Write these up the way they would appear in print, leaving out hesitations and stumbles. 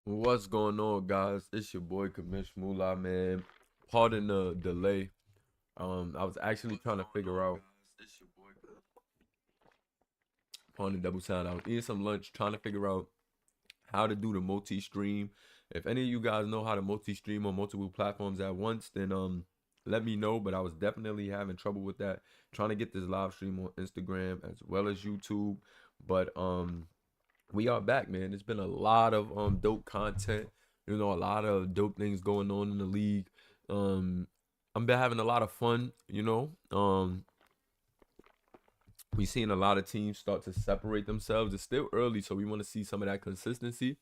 What's going on, guys? It's your boy Kamish Moolah, man. Pardon the delay. I was actually trying to figure out on the double sound. I was eating some lunch, trying to figure out how to do the multi-stream. If any of you guys know how to multi-stream on multiple platforms at once, then let me know. But I was definitely having trouble with that. Trying to get this live stream on Instagram as well as YouTube. But we are back, man. It's been a lot of dope content. A lot of dope things going on in the league. I've been having a lot of fun. We seeing a lot of teams start to separate themselves. It's still early, so we want to see some of that consistency.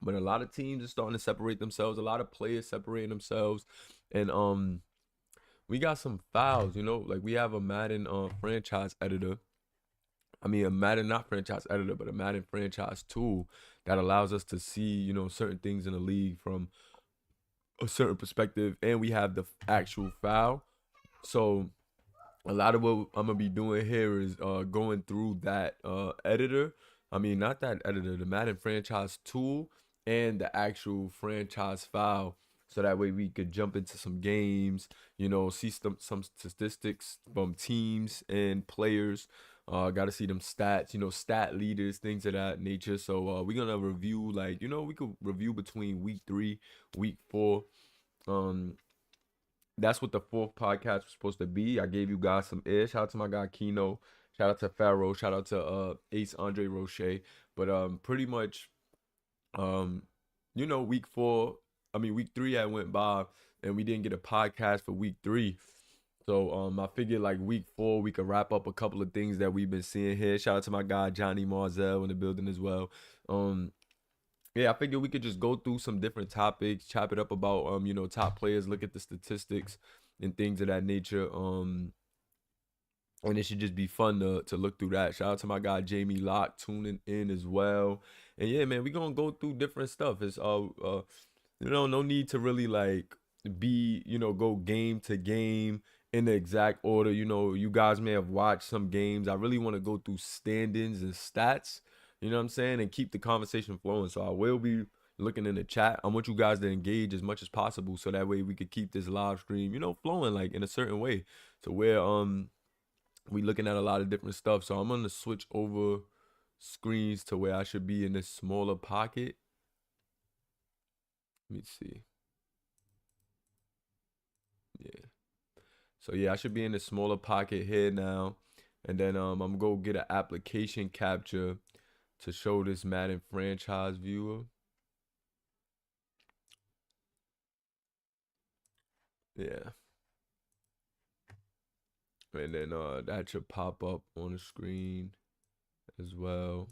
But a lot of teams are starting to separate themselves. A lot of players separating themselves, and we got some fouls. Like we have a Madden franchise editor. I mean, a Madden not franchise editor, but a Madden franchise tool that allows us to see, certain things in the league from a certain perspective, and we have the actual foul. So a lot of what I'm gonna be doing here is going through that editor. I mean, not that editor, the Madden franchise tool and the actual franchise file. So that way we could jump into some games, see some statistics from teams and players. Got to see them stats, stat leaders, things of that nature. So we're gonna review we could review between week 3, week 4. Um, that's what the fourth podcast was supposed to be. I gave you guys some air. Shout out to my guy Kino. Shout out to Pharaoh. Shout out to Ace Andre Roche. But pretty much week 4, I mean week 3 I went by and we didn't get a podcast for week 3. So I figured like week 4 we could wrap up a couple of things that we've been seeing here. Shout out to my guy Johnny Marzell in the building as well. Um yeah, I figured we could just go through some different topics, chop it up about top players, look at the statistics and things of that nature. And it should just be fun to look through that. Shout out to my guy Jamie Locke tuning in as well. And yeah, man, we gonna go through different stuff. It's no need to really like be, go game to game in the exact order. You guys may have watched some games. I really want to go through standings and stats, you know what I'm saying, and keep the conversation flowing. So I will be looking in the chat. I want you guys to engage as much as possible so that way we could keep this live stream, flowing like in a certain way. So where we looking at a lot of different stuff. So I'm gonna switch over screens to where I should be in this smaller pocket. Let me see. Yeah. So yeah, I should be in the smaller pocket here now. And then I'm gonna go get an application capture to show this Madden franchise viewer. Yeah. And then that should pop up on the screen as well.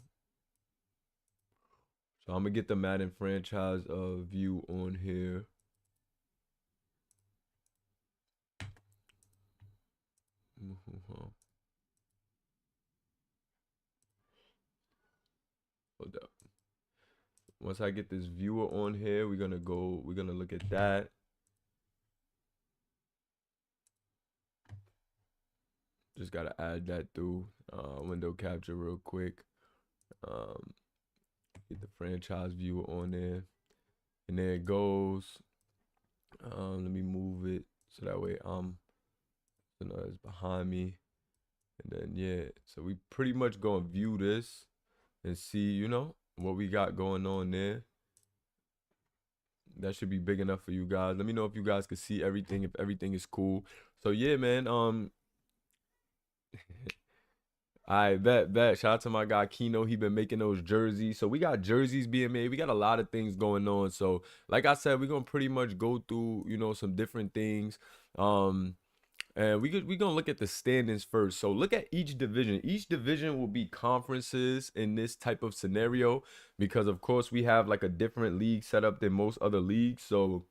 So I'm gonna get the Madden franchise view on here. Hold up. Once I get this viewer on here, we're gonna look at that. Just gotta add that through window capture real quick. Get the franchise viewer on there. And there it goes. Let me move it so that way it's behind me. And then yeah, so we pretty much gonna view this and see, what we got going on there. That should be big enough for you guys. Let me know if you guys can see everything, if everything is cool. So yeah, man. I bet. Shout out to my guy Kino. He been making those jerseys. So we got jerseys being made. We got a lot of things going on. So like I said, we're gonna pretty much go through, some different things. And we gonna look at the standings first. So look at each division. Each division will be conferences in this type of scenario because of course we have like a different league setup than most other leagues. So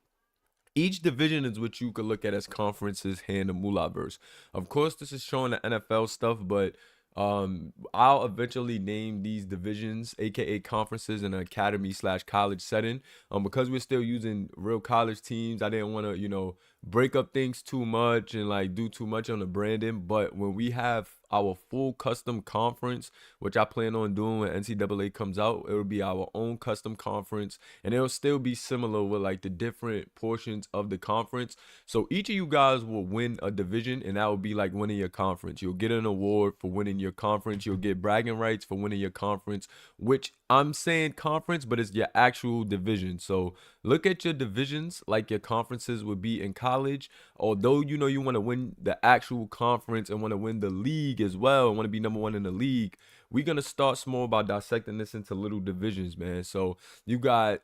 each division is what you could look at as conferences here in the Moolahverse. Of course, this is showing the NFL stuff, but I'll eventually name these divisions, aka conferences, in an academy/college setting. Because we're still using real college teams, I didn't want to, break up things too much and like do too much on the branding. But when we have our full custom conference, which I plan on doing when NCAA comes out, it'll be our own custom conference, and it'll still be similar with like the different portions of the conference. So each of you guys will win a division, and that will be like winning your conference. You'll get an award for winning your conference. You'll get bragging rights for winning your conference, which I'm saying conference, but it's your actual division. So look at your divisions like your conferences would be in college. Although you know you want to win the actual conference and want to win the league as well, and want to be number one in the league, we're gonna start small by dissecting this into little divisions, man. So you got,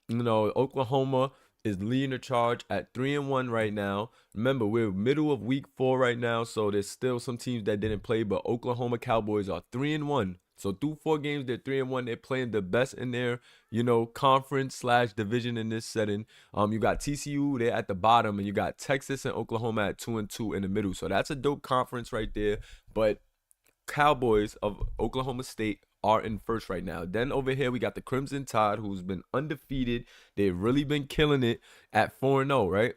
you know, Oklahoma is leading the charge at 3-1 right now. Remember, we're middle of week 4 right now, so there's still some teams that didn't play, but Oklahoma Cowboys are 3-1. So through 4 games, they're 3-1. They're playing the best in their, you know, conference slash division in this setting. You got TCU, they're at the bottom, and you got Texas and Oklahoma at 2-2 in the middle. So that's a dope conference right there. But Cowboys of Oklahoma State are in first right now. Then over here we got the Crimson Tide, who's been undefeated. They've really been killing it at 4-0, right?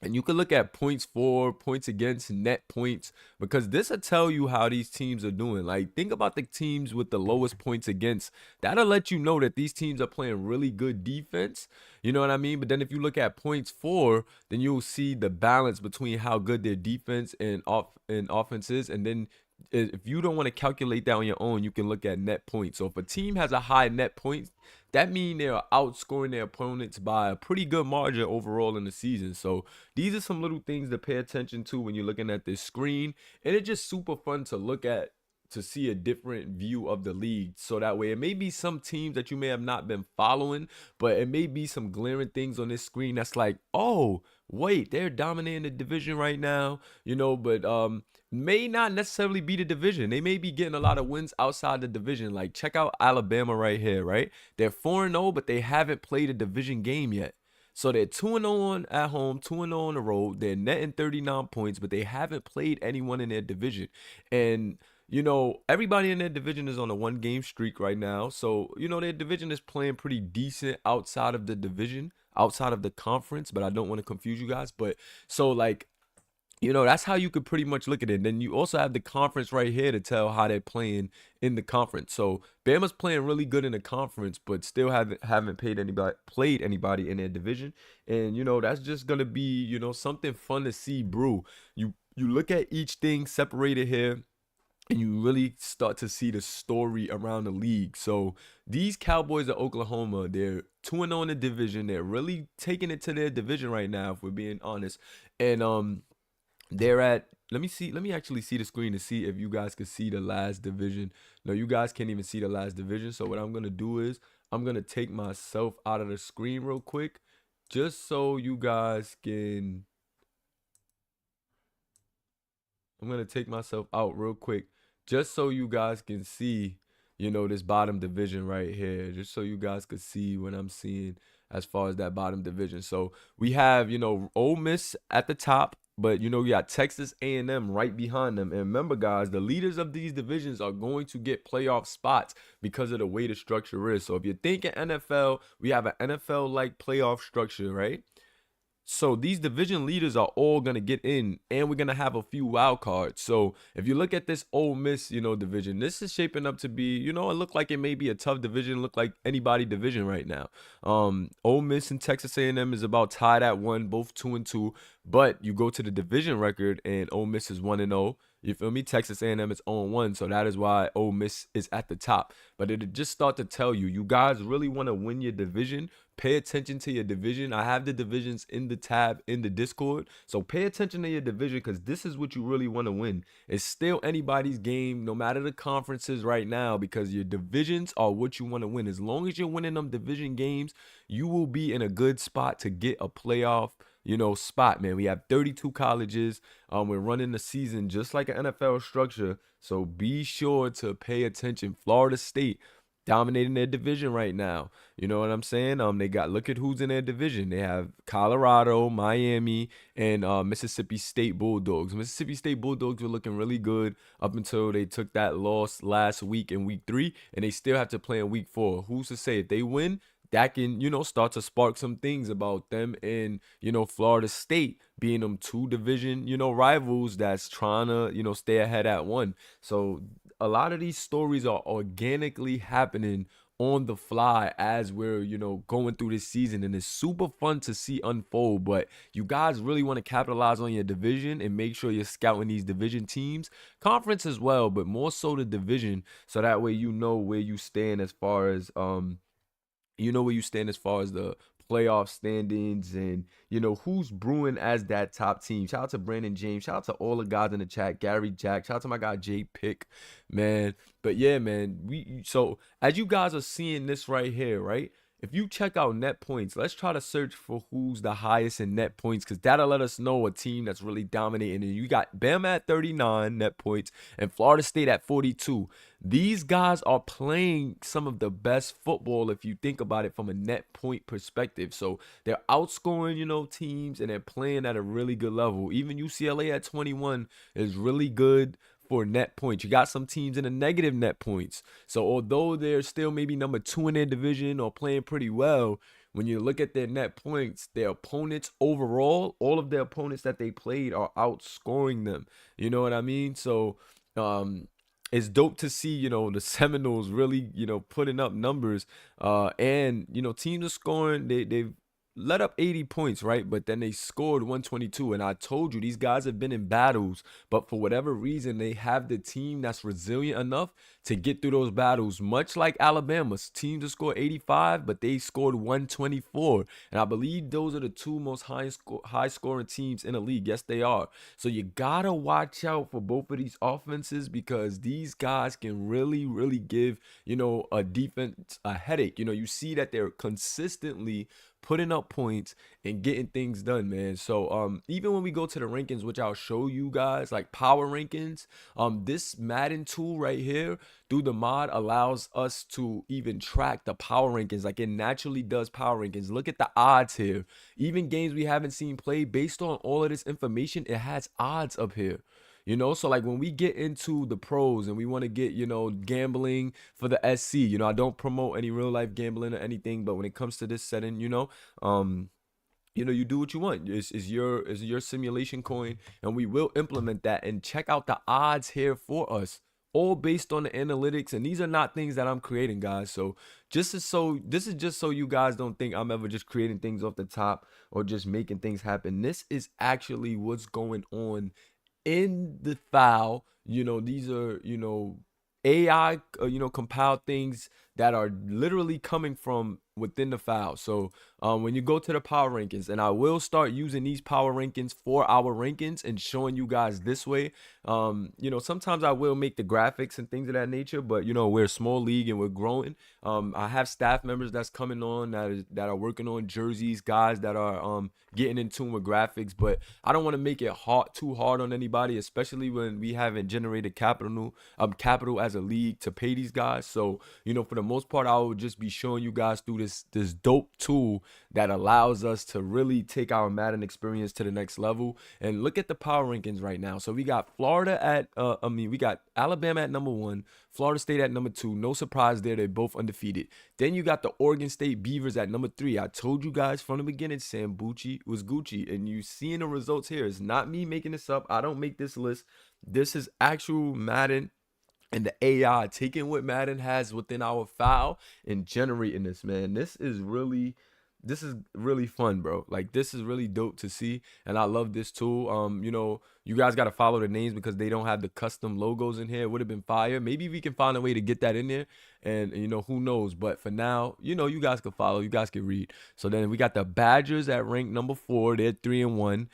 And you can look at points for, points against, net points, because this will tell you how these teams are doing. Like, think about the teams with the lowest points against. That'll let you know that these teams are playing really good defense. You know what I mean? But then if you look at points for, then you'll see the balance between how good their defense and offense is. And then if you don't want to calculate that on your own, you can look at net points. So if a team has a high net points, that means they're outscoring their opponents by a pretty good margin overall in the season. So these are some little things to pay attention to when you're looking at this screen. And it's just super fun to look at, to see a different view of the league. So that way, it may be some teams that you may have not been following, but it may be some glaring things on this screen that's like, oh, wait, they're dominating the division right now, you know, but may not necessarily be the division. They may be getting a lot of wins outside the division. Like, check out Alabama right here, right? They're 4-0, but they haven't played a division game yet. So they're 2-0 at home, 2-0 on the road. They're netting 39 points, but they haven't played anyone in their division. And you know, everybody in their division is on a 1-game streak right now. So, you know, their division is playing pretty decent outside of the division, outside of the conference, but I don't want to confuse you guys. But so, like, you know, that's how you could pretty much look at it. Then you also have the conference right here to tell how they're playing in the conference. So Bama's playing really good in the conference, but still haven't played anybody in their division. And you know, that's just gonna be, you know, something fun to see, bro. You look at each thing separated here, and you really start to see the story around the league. So these Cowboys of Oklahoma, they're 2-0 in the division. They're really taking it to their division right now, if we're being honest. And they're at, let me actually see the screen to see if you guys can see the last division. No, you guys can't even see the last division. So what I'm gonna do is I'm gonna take myself out of the screen real quick, just so you guys can. I'm gonna take myself out real quick, just so you guys can see, you know, this bottom division right here, just so you guys could see what I'm seeing as far as that bottom division. So we have, you know, Ole Miss at the top, but you know, you got Texas A&M right behind them. And remember, guys, the leaders of these divisions are going to get playoff spots because of the way the structure is. So if you're thinking NFL, we have an NFL-like playoff structure, right? So these division leaders are all gonna get in, and we're gonna have a few wild cards. So if you look at this Ole Miss, you know, division, this is shaping up to be, you know, it look like it may be a tough division, look like anybody division right now. Ole Miss and Texas A&M is about tied at 1, both 2-2. But you go to the division record, and Ole Miss is 1-0. You feel me? Texas A&M is 0-1, so that is why Ole Miss is at the top. But it just start to tell you, you guys really want to win your division. Pay attention to your division. I have the divisions in the tab in the Discord. So pay attention to your division, because this is what you really want to win. It's still anybody's game, no matter the conferences right now, because your divisions are what you want to win. As long as you're winning them division games, you will be in a good spot to get a playoff, you know, spot, man. We have 32 colleges. We're running the season just like an NFL structure. So be sure to pay attention. Florida State dominating their division right now. You know what I'm saying? They got, look at who's in their division. They have Colorado, Miami, and Mississippi State Bulldogs. Mississippi State Bulldogs were looking really good up until they took that loss last week in week 3, and they still have to play in week 4. Who's to say if they win, that can, start to spark some things about them and, Florida State being them two division, rivals that's trying to, stay ahead at one. So a lot of these stories are organically happening on the fly as we're, going through this season, and it's super fun to see unfold. But you guys really want to capitalize on your division and make sure you're scouting these division teams, conference as well, but more so the division, so that way you know where you stand as far as the playoff standings, and who's brewing as that top team. Shout out to Brandon James. Shout out to all the guys in the chat. Gary Jack. Shout out to my guy Jay Pick, man. But yeah, man. So as you guys are seeing this right here, right? If you check out net points, let's try to search for who's the highest in net points, because that'll let us know a team that's really dominating. And you got Bama at 39 net points and Florida State at 42. These guys are playing some of the best football if you think about it from a net point perspective. So they're outscoring, teams, and they're playing at a really good level. Even UCLA at 21 is really good for net points. You got some teams in the negative net points. So although they're still maybe number 2 in their division or playing pretty well, when you look at their net points, their opponents overall, all of their opponents that they played are outscoring them. You know what I mean? So it's dope to see, the Seminoles really, putting up numbers. And, teams are scoring. They've let up 80 points, right? But then they scored 122. And I told you, these guys have been in battles, but for whatever reason, they have the team that's resilient enough to get through those battles. Much like Alabama's team to score 85, but they scored 124. And I believe those are the two most high scoring teams in the league. Yes, they are. So you gotta watch out for both of these offenses, because these guys can really, really give, a defense a headache. You see that they're consistently putting up points and getting things done, man. So even when we go to the rankings, which I'll show you guys, like power rankings, this Madden tool right here through the mod allows us to even track the power rankings. Like, it naturally does power rankings. Look at the odds here. Even games we haven't seen played, based on all of this information, it has odds up here. So like when we get into the pros and we want to get, gambling for the SC, I don't promote any real life gambling or anything, but when it comes to this setting, you do what you want. It's your simulation coin, and we will implement that. And check out the odds here for us, all based on the analytics. And these are not things that I'm creating, guys. So this is just so you guys don't think I'm ever just creating things off the top or just making things happen. This is actually what's going on in the file. These are, AI, compiled things that are literally coming from within the file. So when you go to the power rankings, and I will start using these power rankings for our rankings and showing you guys this way. Sometimes I will make the graphics and things of that nature, but we're a small league and we're growing. I have staff members that's coming on that are working on jerseys, guys that are getting in tune with graphics, but I don't want to make it too hard on anybody, especially when we haven't generated capital as a league to pay these guys. So for the most part, I will just be showing you guys through this dope tool that allows us to really take our Madden experience to the next level. And look at the power rankings right now. So we got we got Alabama at number 1, Florida State at number 2. No surprise there, they're both undefeated. Then you got the Oregon State Beavers at number 3. I told you guys from the beginning, Sam Bucci was Gucci, and you seeing the results here. It's not me making this up. I don't make this list. This is actual Madden and the AI taking what Madden has within our file and generating this, man. This is really fun, bro. Like, this is really dope to see, and I love this tool. You guys got to follow the names because they don't have the custom logos in here. It would have been fire. Maybe we can find a way to get that in there, and who knows. But for now, you guys can follow, you guys can read. So then we got the Badgers at rank number 4. They're 3-1.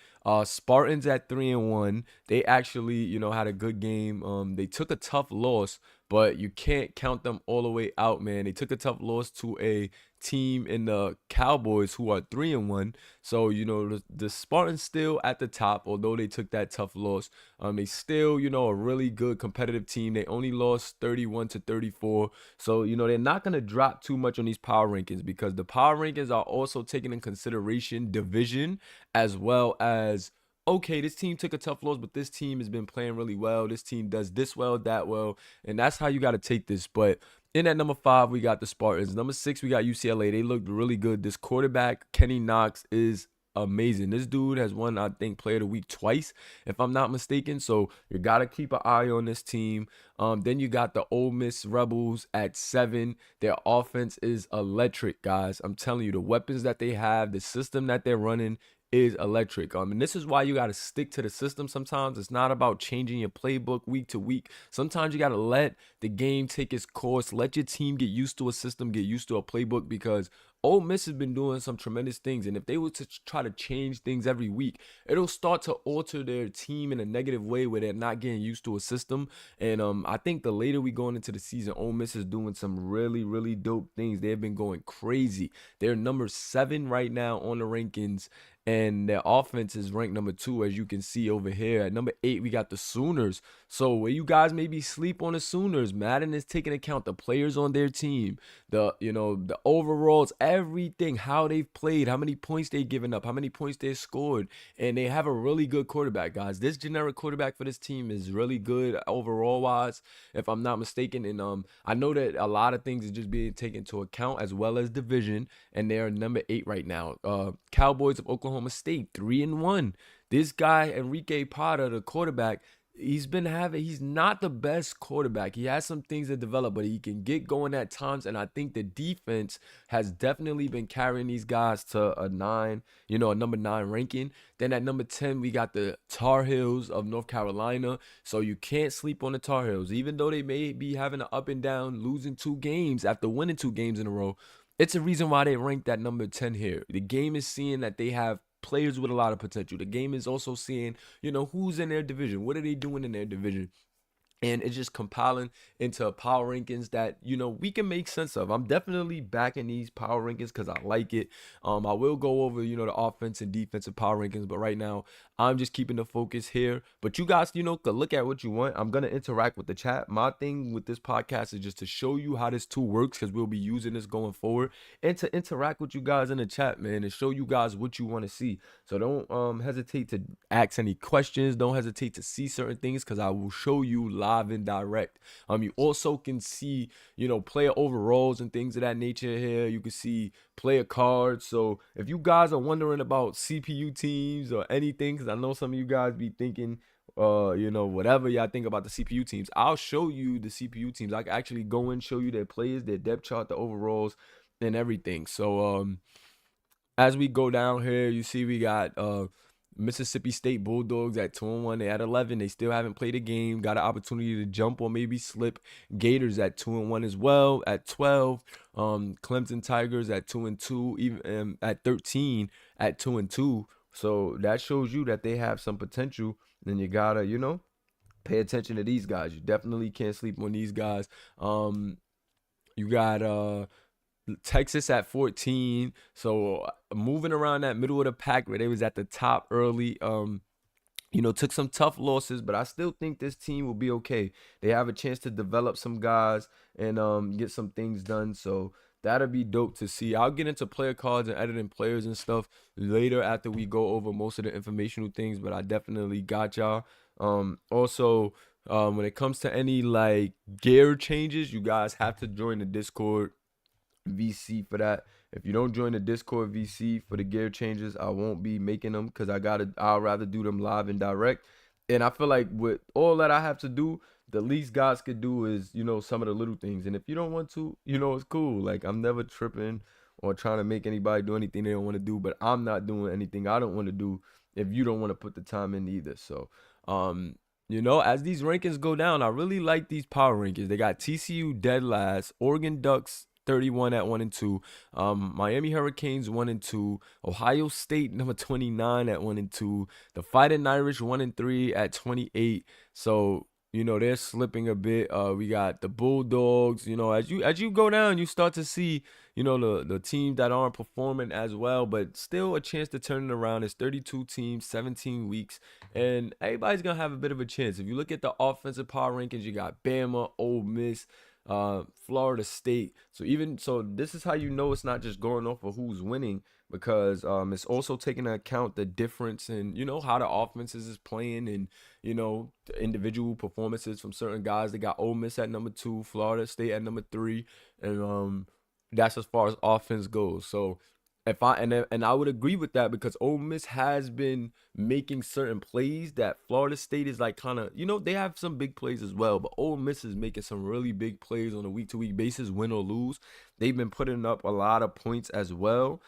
Spartans at 3-1. They actually had a good game. They took a tough loss, but you can't count them all the way out, man. They took a tough loss to a team in the Cowboys who are 3-1. So the Spartans still at the top, although they took that tough loss. They still a really good competitive team. They only lost 31-34. So they're not gonna drop too much on these power rankings, because the power rankings are also taking in consideration division as well as okay, this team took a tough loss, but this team has been playing really well. This team does this well, that well, and that's how you got to take this. But in at number 5, we got the Spartans. Number 6, we got UCLA. They looked really good. This quarterback, Kenny Knox, is amazing. This dude has won, I think, Player of the Week twice, if I'm not mistaken. So you got to keep an eye on this team. Then you got the Ole Miss Rebels at 7. Their offense is electric, guys. I'm telling you, the weapons that they have, the system that they're running is electric. And this is why you got to stick to the system sometimes. It's not about changing your playbook week to week. Sometimes you got to let the game take its course. Let your team get used to a system, get used to a playbook, because Ole Miss has been doing some tremendous things. And if they were to try to change things every week, it'll start to alter their team in a negative way where they're not getting used to a system. And I think the later we go into the season, Ole Miss is doing some really, really dope things. They've been going crazy. They're number 7 right now on the rankings, and their offense is ranked number 2, as you can see over here. At number 8, we got the Sooners. So where you guys maybe sleep on the Sooners, Madden is taking account the players on their team, the overalls, everything, how they've played, how many points they've given up, how many points they've scored, and they have a really good quarterback, guys. This generic quarterback for this team is really good overall wise, if I'm not mistaken. And I know that a lot of things is just being taken into account, as well as division, and they're number 8 right now. Cowboys of Oklahoma State, 3-1. This guy Enrique Potter, the quarterback, he's not the best quarterback. He has some things to develop, but he can get going at times. And I think the defense has definitely been carrying these guys to a number 9 ranking. Then at number 10, we got the Tar Heels of North Carolina. So you can't sleep on the Tar Heels, even though they may be having an up and down, losing 2 games after winning 2 games in a row. It's a reason why they ranked at number 10 here. The game is seeing that they have players with a lot of potential. The game is also seeing, who's in their division. What are they doing in their division? And it's just compiling into power rankings that, we can make sense of. I'm definitely backing these power rankings because I like it. I will go over, the offense and defensive power rankings. But right now, I'm just keeping the focus here. But you guys, could look at what you want. I'm going to interact with the chat. My thing with this podcast is just to show you how this tool works, because we'll be using this going forward. And to interact with you guys in the chat, man, and show you guys what you want to see. So don't hesitate to ask any questions. Don't hesitate to see certain things, because I will show you live and direct. You also can see, player overalls and things of that nature here. You can see player cards. So if you guys are wondering about CPU teams or anything, because I know some of you guys be thinking, whatever y'all think about the CPU teams, I'll show you the CPU teams. I can actually go and show you their players, their depth chart, the overalls, and everything. So as we go down here, you see we got Mississippi State Bulldogs at 2-1. They at 11. They still haven't played a game. Got an opportunity to jump or maybe slip. Gators at 2-1 as well at 12. Clemson Tigers at 2-2. Even at 13 at 2-2. So that shows you that they have some potential. Then you gotta, pay attention to these guys. You definitely can't sleep on these guys. You got Texas at 14. So moving around that middle of the pack where they was at the top early. Took some tough losses, but I still think this team will be okay. They have a chance to develop some guys and get some things done. So that'll be dope to see. I'll get into player cards and editing players and stuff later after we go over most of the informational things, but I definitely got y'all. Also, when it comes to any like gear changes, you guys have to join the Discord VC for that. If you don't join the Discord VC for the gear changes, I won't be making them, because I'll rather do them live and direct. And I feel like with all that I have to do, the least guys could do is, some of the little things. And if you don't want to, it's cool. Like, I'm never tripping or trying to make anybody do anything they don't want to do, but I'm not doing anything I don't want to do if you don't want to put the time in either. So, as these rankings go down, I really like these power rankings. They got TCU dead last, Oregon Ducks 31 at 1-2, Miami Hurricanes 1-2, Ohio State number 29 at 1-2, the Fighting Irish 1-3 at 28. So they're slipping a bit. We got the Bulldogs. As you go down, you start to see the teams that aren't performing as well, but still a chance to turn it around. It's 32 teams, 17 weeks, and everybody's gonna have a bit of a chance. If you look at the offensive power rankings, you got Bama, Ole Miss, Florida State. So this is how it's not just going off of who's winning, because it's also taking into account the difference in, how the offenses is playing, and the individual performances from certain guys. They got Ole Miss at number 2, Florida State at number 3, and that's as far as offense goes. So if I and I would agree with that, because Ole Miss has been making certain plays that Florida State is like kind of, they have some big plays as well, but Ole Miss is making some really big plays on a week to week basis, win or lose. They've been putting up a lot of points as well.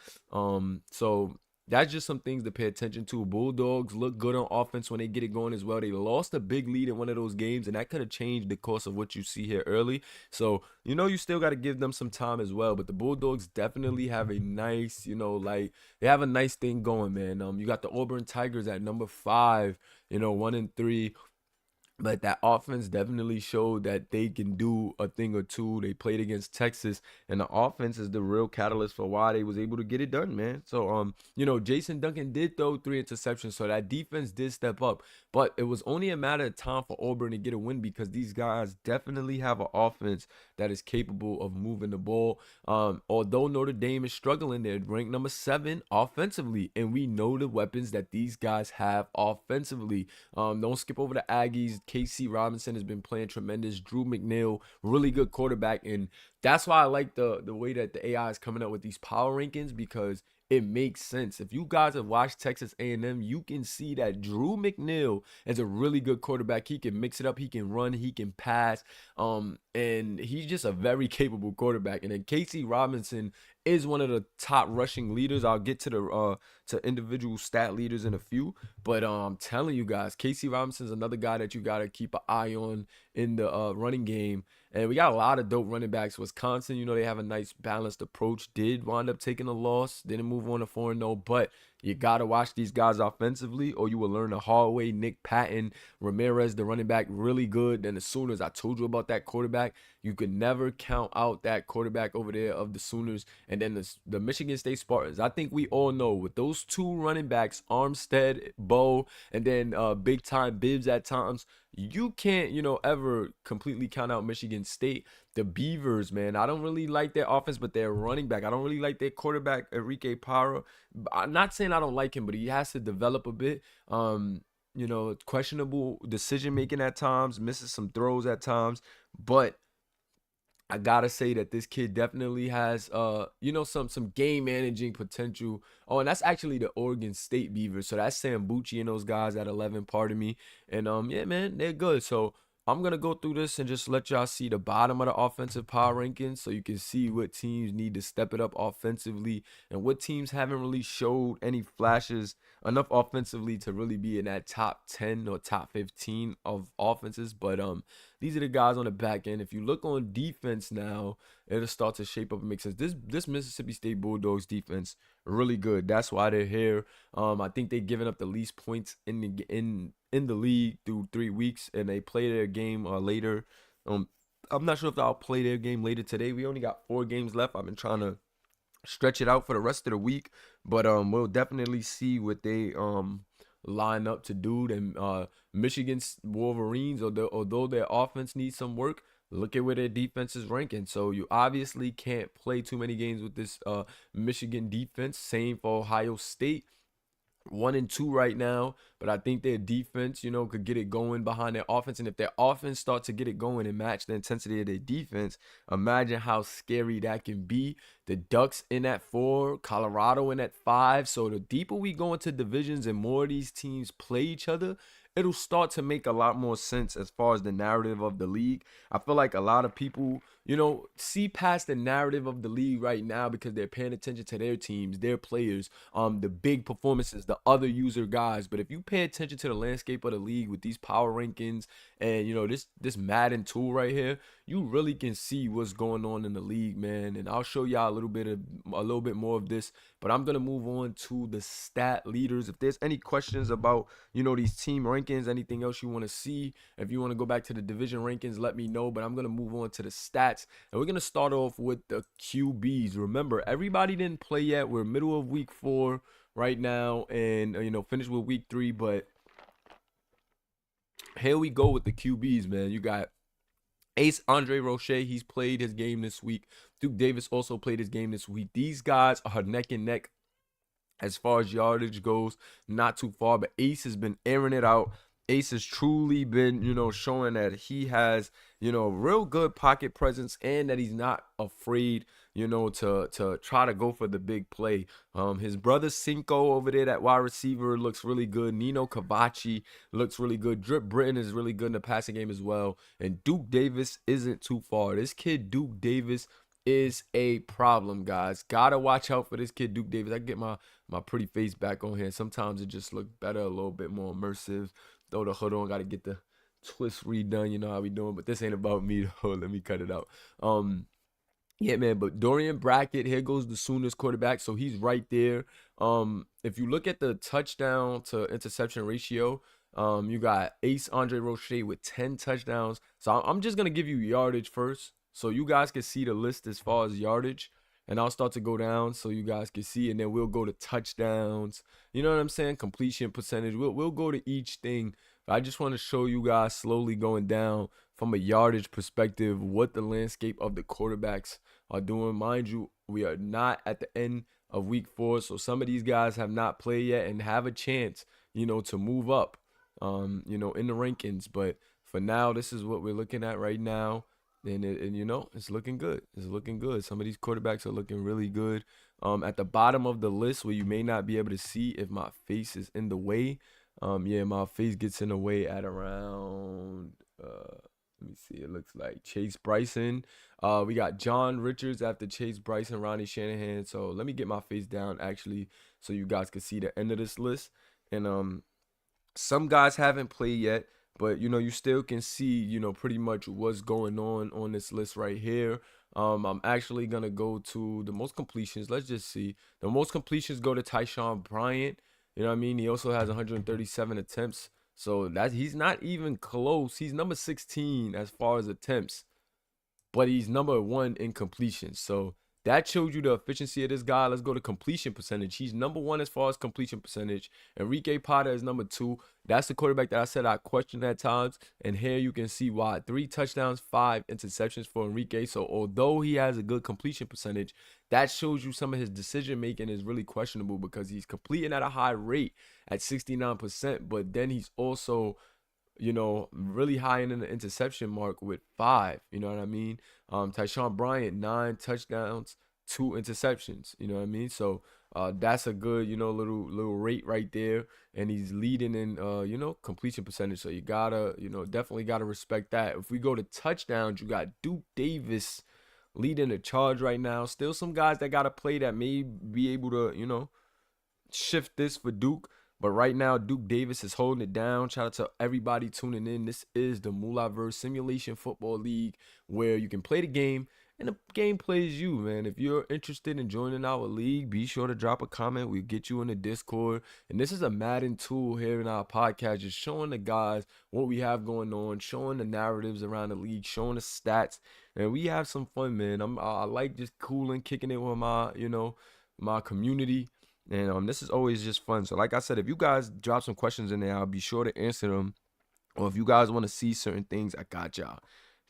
So that's just some things to pay attention to. Bulldogs look good on offense when they get it going as well. They lost a big lead in one of those games, and that could have changed the course of what you see here early. So, you still got to give them some time as well. But the Bulldogs definitely have a nice, like, they have a nice thing going, man. You got the Auburn Tigers at number 5, 1-3. But that offense definitely showed that they can do a thing or two. They played against Texas, and the offense is the real catalyst for why they was able to get it done, man. So, Jason Duncan did throw 3 interceptions, so that defense did step up. But it was only a matter of time for Auburn to get a win, because these guys definitely have an offense that is capable of moving the ball. Although Notre Dame is struggling, they're ranked number 7 offensively, and we know the weapons that these guys have offensively. Don't skip over the Aggies. Casey Robinson has been playing tremendous. Drew McNeil, really good quarterback. And that's why I like the way that the AI is coming up with these power rankings, because it makes sense. If you guys have watched Texas A&M, you can see that Drew McNeil is a really good quarterback. He can mix it up. He can run. He can pass. And he's just a very capable quarterback. And then Casey Robinson is one of the top rushing leaders. I'll get to the to individual stat leaders in a few, but I'm telling you guys, Casey Robinson's another guy that you got to keep an eye on in the running game. And we got a lot of dope running backs. Wisconsin, they have a nice balanced approach. Did wind up taking a loss. Didn't move on to 4-0, but you got to watch these guys offensively, or you will learn the hard way. Nick Patton, Ramirez, the running back, really good. Then the Sooners, I told you about that quarterback. You could never count out that quarterback over there of the Sooners. And then the Michigan State Spartans. I think we all know, with those 2 running backs, Armstead, Bo, and then big time Bibbs at times, you can't, ever completely count out Michigan State. The Beavers, man, I don't really like their offense, but their running back, I don't really like their quarterback, Enrique Parra. I'm not saying I don't like him, but he has to develop a bit. Questionable decision making at times, misses some throws at times, but I gotta say that this kid definitely has some game managing potential. Oh, and that's actually the Oregon State Beavers. So that's Sam Bucci and those guys at 11, pardon me. And yeah, man, they're good. So I'm gonna go through this and just let y'all see the bottom of the offensive power rankings, so you can see what teams need to step it up offensively and what teams haven't really showed any flashes enough offensively to really be in that top 10 or top 15 of offenses. But these are the guys on the back end. If you look on defense now, it'll start to shape up and make sense. This Mississippi State Bulldogs defense, really good. That's why they're here. I think they've given up the least points in the league through 3 weeks, and they play their game later. I'm not sure if I'll play their game later today. We only got 4 games left. I've been trying to stretch it out for the rest of the week, but we'll definitely see what they line up to do. And Michigan's Wolverines, although their offense needs some work, look at where their defense is ranking. So you obviously can't play too many games with this Michigan defense. Same for Ohio State. 1-2 right now, but I think their defense, could get it going behind their offense. And if their offense starts to get it going and match the intensity of their defense, imagine how scary that can be. The Ducks in at 4, Colorado in at 5. So the deeper we go into divisions and more of these teams play each other, it'll start to make a lot more sense as far as the narrative of the league. I feel like a lot of people, see past the narrative of the league right now because they're paying attention to their teams, their players, the big performances, the other user guys. But if you pay attention to the landscape of the league with these power rankings and, this Madden tool right here, you really can see what's going on in the league, man. And I'll show y'all a little bit more of this, but I'm going to move on to the stat leaders. If there's any questions about, these team rankings, anything else you want to see, if you want to go back to the division rankings, let me know. But I'm going to move on to the stats, and we're going to start off with the QBs. Remember, everybody didn't play yet. We're middle of week 4 right now, and, finished with week 3, but here we go with the QBs, man. You got Ace Andre Roche, he's played his game this week. Duke Davis also played his game this week. These guys are neck and neck As far as yardage goes, not too far, but Ace has been airing it out. Ace has truly been, showing that he has, real good pocket presence and that he's not afraid, to try to go for the big play. His brother Cinco over there, that wide receiver, looks really good. Nino Cavachi looks really good. Drip Britton is really good in the passing game as well. And Duke Davis isn't too far. This kid, Duke Davis, is a problem, guys. Gotta watch out for this kid, Duke Davis. I get my pretty face back on here. Sometimes it just looks better, a little bit more immersive. Throw the hood on, gotta get the twist redone. You know how we doing, but this ain't about me though. Let me cut it out. Yeah, man, but Dorian Brackett, here goes the soonest quarterback. So he's right there. If you look at the touchdown to interception ratio, you got Ace Andre Roche with 10 touchdowns. So I'm just gonna give you yardage first. So you guys can see the list as far as yardage. And I'll start to go down so you guys can see, and then we'll go to touchdowns. You know what I'm saying? Completion percentage. We'll go to each thing. I just want to show you guys slowly going down from a yardage perspective what the landscape of the quarterbacks are doing. Mind you, we are not at the end of week 4, so some of these guys have not played yet and have a chance, to move up, in the rankings. But for now, this is what we're looking at right now. And it's looking good. It's looking good. Some of these quarterbacks are looking really good. At the bottom of the list, where you may not be able to see if my face is in the way. Yeah, my face gets in the way at around. Let me see. It looks like Chase Bryson. We got John Richards after Chase Bryson, Ronnie Shanahan. So let me get my face down actually, so you guys can see the end of this list. And some guys haven't played yet. But, you still can see, pretty much what's going on this list right here. I'm actually going to go to the most completions. Let's just see. The most completions go to Tyshawn Bryant. You know what I mean? He also has 137 attempts. So he's not even close. He's number 16 as far as attempts. But he's number 1 in completions. So that shows you the efficiency of this guy. Let's go to completion percentage. He's number 1 as far as completion percentage. Enrique Potter is number 2. That's the quarterback that I said I questioned at times. And here you can see why. 3 touchdowns, 5 interceptions for Enrique. So although he has a good completion percentage, that shows you some of his decision making is really questionable because he's completing at a high rate at 69%. But then he's also, really high in the interception mark with 5. You know what I mean? Tyshawn Bryant, 9 touchdowns, 2 interceptions. You know what I mean? So that's a good, little rate right there. And he's leading in, completion percentage. So you gotta, definitely gotta respect that. If we go to touchdowns, you got Duke Davis leading the charge right now. Still some guys that gotta play that may be able to, shift this for Duke. But right now, Duke Davis is holding it down. Shout out to everybody tuning in. This is the Moolahverse Simulation Football League, where you can play the game and the game plays you, man. If you're interested in joining our league, be sure to drop a comment. We'll get you in the Discord. And this is a Madden tool here in our podcast, just showing the guys what we have going on, showing the narratives around the league, showing the stats. And we have some fun, man. I like just cooling, kicking it with my, my community. And this is always just fun. So like I said, if you guys drop some questions in there, I'll be sure to answer them. Or if you guys want to see certain things, I got y'all.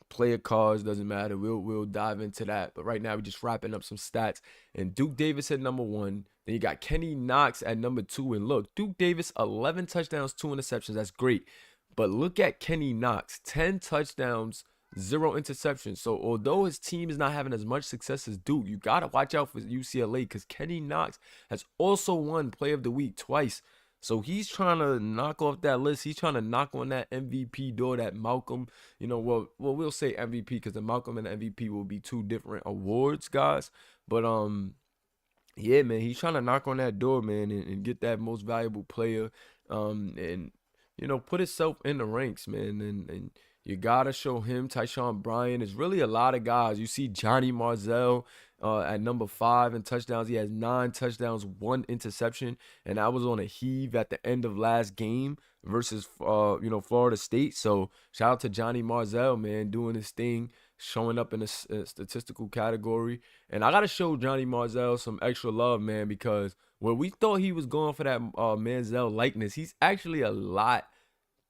Player cards, doesn't matter. We'll dive into that. But right now, we're just wrapping up some stats. And Duke Davis at number 1. Then you got Kenny Knox at number 2. And look, Duke Davis, 11 touchdowns, 2 interceptions. That's great. But look at Kenny Knox, 10 touchdowns, 0 interceptions. So although his team is not having as much success as Duke, you got to watch out for UCLA because Kenny Knox has also won Player of the Week twice. So he's trying to knock off that list. He's trying to knock on that MVP door that Malcolm, we'll say MVP because the Malcolm and the MVP will be 2 different awards, guys. But yeah, man, he's trying to knock on that door, man, and get that most valuable player, and put himself in the ranks, man, and you gotta show him. Tyshawn Bryant is really a lot of guys. You see Johnny Manziel at number 5 in touchdowns. He has 9 touchdowns, 1 interception, and that was on a heave at the end of last game versus Florida State. So shout out to Johnny Manziel, man, doing his thing, showing up in a statistical category. And I gotta show Johnny Manziel some extra love, man, because where we thought he was going for that Manziel likeness, he's actually a lot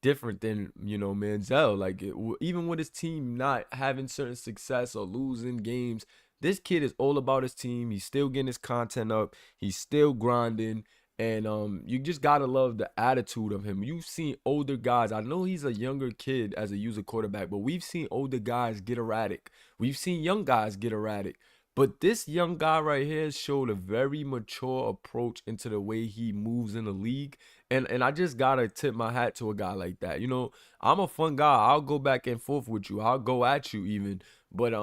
different than Manziel. Like even with his team not having certain success or losing games, This kid is all about his team. He's still getting his content up. He's still grinding. And you just gotta love the attitude of him. You've seen older guys. I know he's a younger kid as a user quarterback, but we've seen older guys get erratic. We've seen young guys get erratic. But this young guy right here showed a very mature approach into the way he moves in the league. And I just gotta tip my hat to a guy like that. You know, I'm a fun guy. I'll go back and forth with you. I'll go at you even. But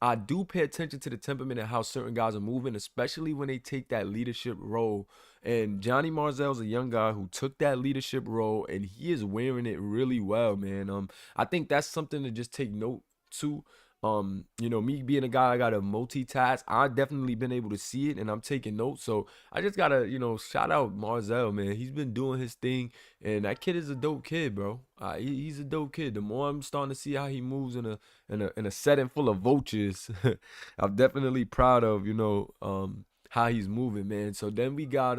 I do pay attention to the temperament and how certain guys are moving, especially when they take that leadership role. And Johnny Manziel's a young guy who took that leadership role, and he is wearing it really well, man. I think that's something to just take note to. You know, me being a guy, I gotta multitask. I've definitely been able to see it, and I'm taking notes. So I just gotta, you know, shout out Manziel, man. He's been doing his thing, and that kid is a dope kid, bro. He's a dope kid. The more I'm starting to see how he moves in a setting full of vultures, I'm definitely proud of, you know, how he's moving, man. So then we got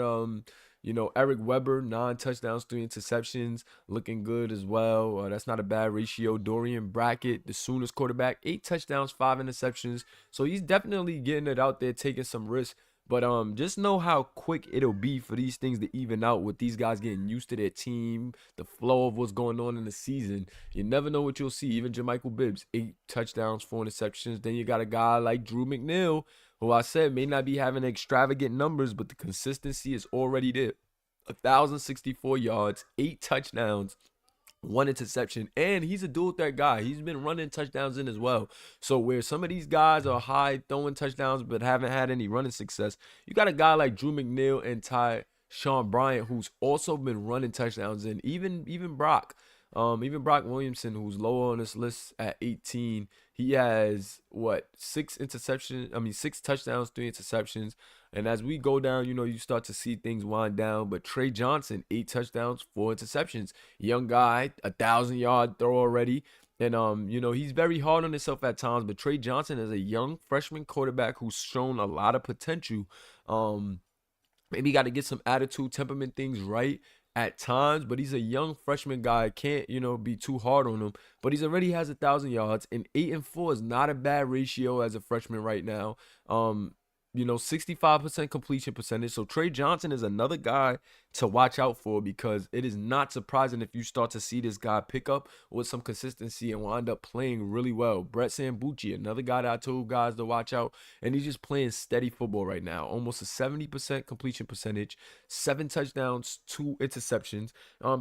you know, Eric Weber, 9 touchdowns, 3 interceptions, looking good as well. That's not a bad ratio. Dorian Brackett, the Sooners quarterback, 8 touchdowns, 5 interceptions. So he's definitely getting it out there, taking some risks. But just know how quick it'll be for these things to even out with these guys getting used to their team, the flow of what's going on in the season. You never know what you'll see. Even Jermichael Bibbs, 8 touchdowns, 4 interceptions. Then you got a guy like Drew McNeil, who I said may not be having extravagant numbers, but the consistency is already there. 1,064 yards, 8 touchdowns, 1 interception, and he's a dual threat guy. He's been running touchdowns in as well. So where some of these guys are high throwing touchdowns but haven't had any running success, you got a guy like Drew McNeil and Sean Bryant who's also been running touchdowns in. Even Brock. Even Brock Williamson, who's lower on this list at 18, he has what 6 touchdowns, 3 interceptions. And as we go down, you know, you start to see things wind down. But Trey Johnson, 8 touchdowns, 4 interceptions. Young guy, 1,000-yard throw already. And you know, he's very hard on himself at times. But Trey Johnson is a young freshman quarterback who's shown a lot of potential. Maybe got to get some attitude, temperament things right at times, but he's a young freshman guy. Can't, you know, be too hard on him. But he's already has 1,000 yards, and 8-4 is not a bad ratio as a freshman right now. You know, 65% completion percentage. So Trey Johnson is another guy to watch out for, because it is not surprising if you start to see this guy pick up with some consistency and wind up playing really well. Brett Sambucci, another guy that I told guys to watch out, and he's just playing steady football right now. Almost a 70% completion percentage, 7 touchdowns, 2 interceptions.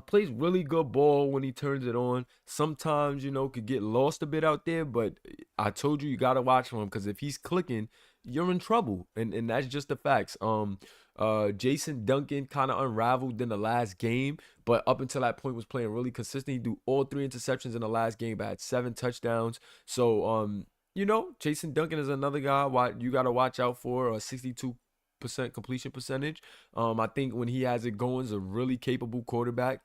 Plays really good ball when he turns it on. Sometimes, you know, could get lost a bit out there, but I told you got to watch for him, because if he's clicking, you're in trouble, and that's just the facts. Jason Duncan kind of unraveled in the last game, but up until that point was playing really consistent. He do all 3 interceptions in the last game, but had 7 touchdowns. So you know, Jason Duncan is another guy you got to watch out for. 62% completion percentage. I think when he has it going, is a really capable quarterback.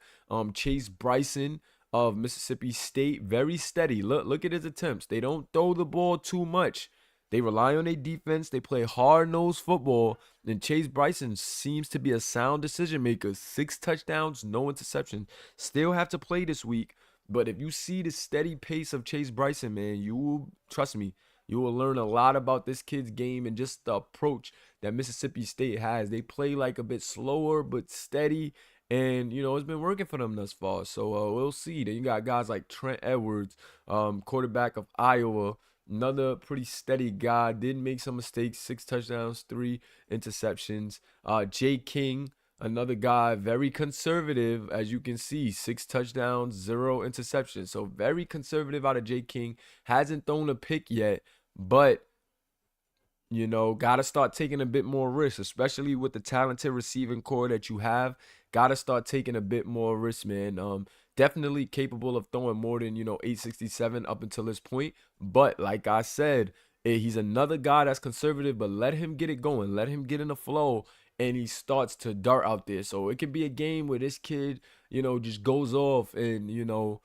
Chase Bryson of Mississippi State, very steady. Look at his attempts. They don't throw the ball too much. They rely on their defense. They play hard-nosed football. And Chase Bryson seems to be a sound decision maker. 6 touchdowns, no interception. Still have to play this week. But if you see the steady pace of Chase Bryson, man, you will, trust me, you will learn a lot about this kid's game and just the approach that Mississippi State has. They play like a bit slower but steady. And, you know, it's been working for them thus far. So we'll see. Then you got guys like Trent Edwards, quarterback of Iowa. Another pretty steady guy. Did make some mistakes. 6 touchdowns, 3 interceptions. Jay King, another guy, very conservative, as you can see. 6 touchdowns, 0 interceptions. So very conservative out of Jay King. Hasn't thrown a pick yet, but you know, got to start taking a bit more risk, especially with the talented receiving core that you have. Got to start taking a bit more risk, man. Definitely capable of throwing more than, you know, 867 up until this point. But like I said, he's another guy that's conservative, but let him get it going. Let him get in the flow, and he starts to dart out there. So it could be a game where this kid, you know, just goes off and, you know,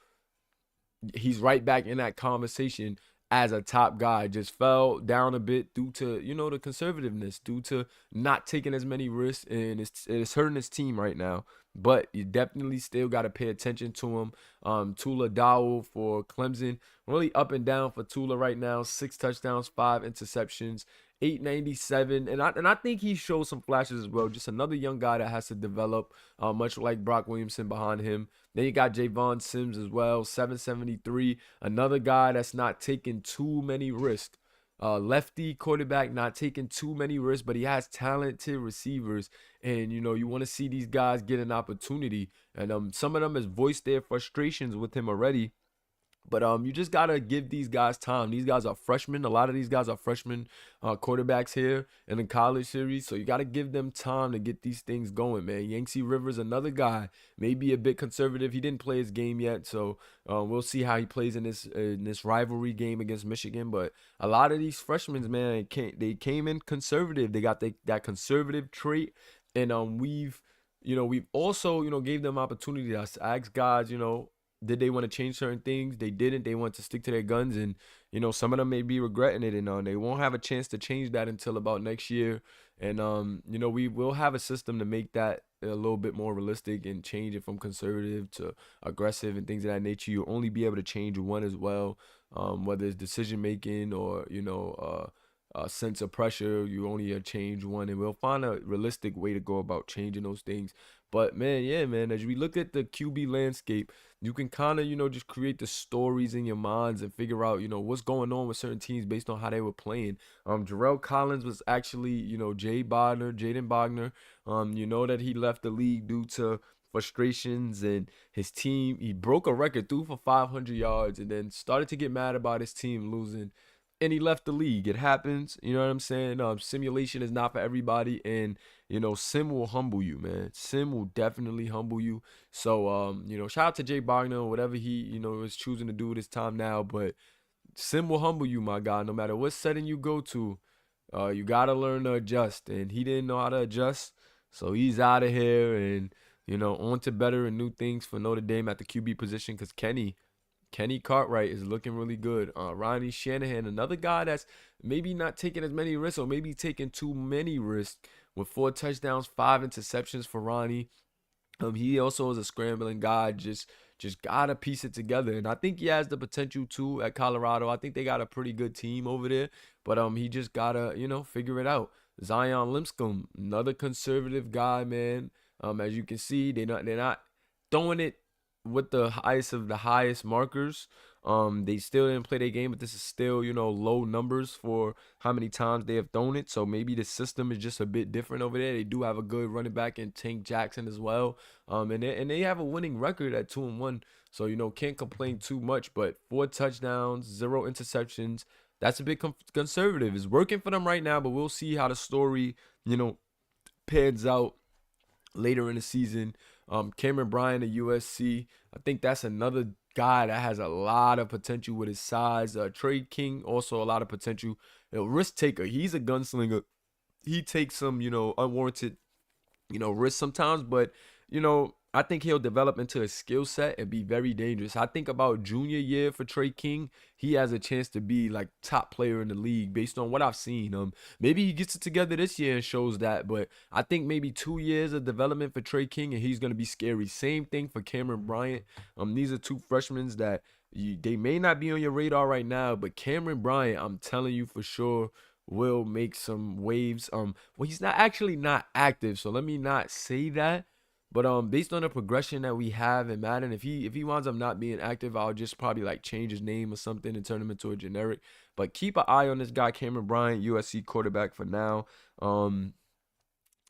he's right back in that conversation as a top guy. Just fell down a bit due to, you know, the conservativeness, due to not taking as many risks, and it's hurting his team right now. but you definitely still got to pay attention to him. Tula Dowell for Clemson, really up and down for Tula right now. 6 touchdowns, 5 interceptions, 897, and I think he shows some flashes as well. Just another young guy that has to develop, much like Brock Williamson behind him. Then you got Javon Sims as well, 773. Another guy that's not taking too many risks. Lefty quarterback, not taking too many risks, but he has talented receivers, and you want to see these guys get an opportunity. And some of them has voiced their frustrations with him already. But you just gotta give these guys time. These guys are freshmen. A lot of these guys are freshman quarterbacks here in the college series. So you gotta give them time to get these things going, man. Yancey Rivers, another guy, maybe a bit conservative. He didn't play his game yet, so we'll see how he plays in this rivalry game against Michigan. But a lot of these freshmen, man, they came in conservative. They got that conservative trait, and we've also gave them opportunity to ask guys, did they want to change certain things? They didn't. They want to stick to their guns, and some of them may be regretting it, and they won't have a chance to change that until about next year. And we will have a system to make that a little bit more realistic and change it from conservative to aggressive and things of that nature. You'll only be able to change one as well, whether it's decision making or sense of pressure. You only change one, and we'll find a realistic way to go about changing those things. But man, yeah, man, as we look at the QB landscape, you can kind of, just create the stories in your minds and figure out, what's going on with certain teams based on how they were playing. Jarrell Collins was actually, Jaden Bogner. That he left the league due to frustrations and his team. He broke a record, threw for 500 yards, and then started to get mad about his team losing, and he left the league. It happens. You know what I'm saying? Simulation is not for everybody, and Sim will humble you, man. Sim will definitely humble you. So shout out to Jay Bogner, whatever he is choosing to do with his time now. But Sim will humble you, my guy. No matter what setting you go to, you gotta learn to adjust, and he didn't know how to adjust, so he's out of here, and on to better and new things for Notre Dame at the QB position, because Kenny Cartwright is looking really good. Ronnie Shanahan, another guy that's maybe not taking as many risks, or maybe taking too many risks, with 4 touchdowns, 5 interceptions for Ronnie. He also is a scrambling guy, just gotta piece it together, and I think he has the potential too at Colorado. I think they got a pretty good team over there, but he just gotta figure it out. Zion Lipscomb, another conservative guy, man. As you can see, they're not throwing it with the highest of the highest markers. They still didn't play their game, but this is still, low numbers for how many times they have thrown it. So maybe the system is just a bit different over there. They do have a good running back in Tank Jackson as well. And they have a winning record at 2-1. So, can't complain too much. But 4 touchdowns, 0 interceptions. That's a bit conservative. It's working for them right now, but we'll see how the story, pans out later in the season. Cameron Bryant at USC. I think that's another guy that has a lot of potential with his size. Trey King, also a lot of potential. Risk taker. He's a gunslinger. He takes some, unwarranted, risk sometimes, but I think he'll develop into a skill set and be very dangerous. I think about junior year for Trey King, he has a chance to be like top player in the league based on what I've seen. Maybe he gets it together this year and shows that, but I think maybe 2 years of development for Trey King and he's gonna be scary. Same thing for Cameron Bryant. These are two freshmen that they may not be on your radar right now, but Cameron Bryant, I'm telling you for sure, will make some waves. Well, he's not active, so let me not say that. But based on the progression that we have in Madden, if he winds up not being active, I'll just probably like change his name or something and turn him into a generic. But keep an eye on this guy, Cameron Bryant, USC quarterback for now.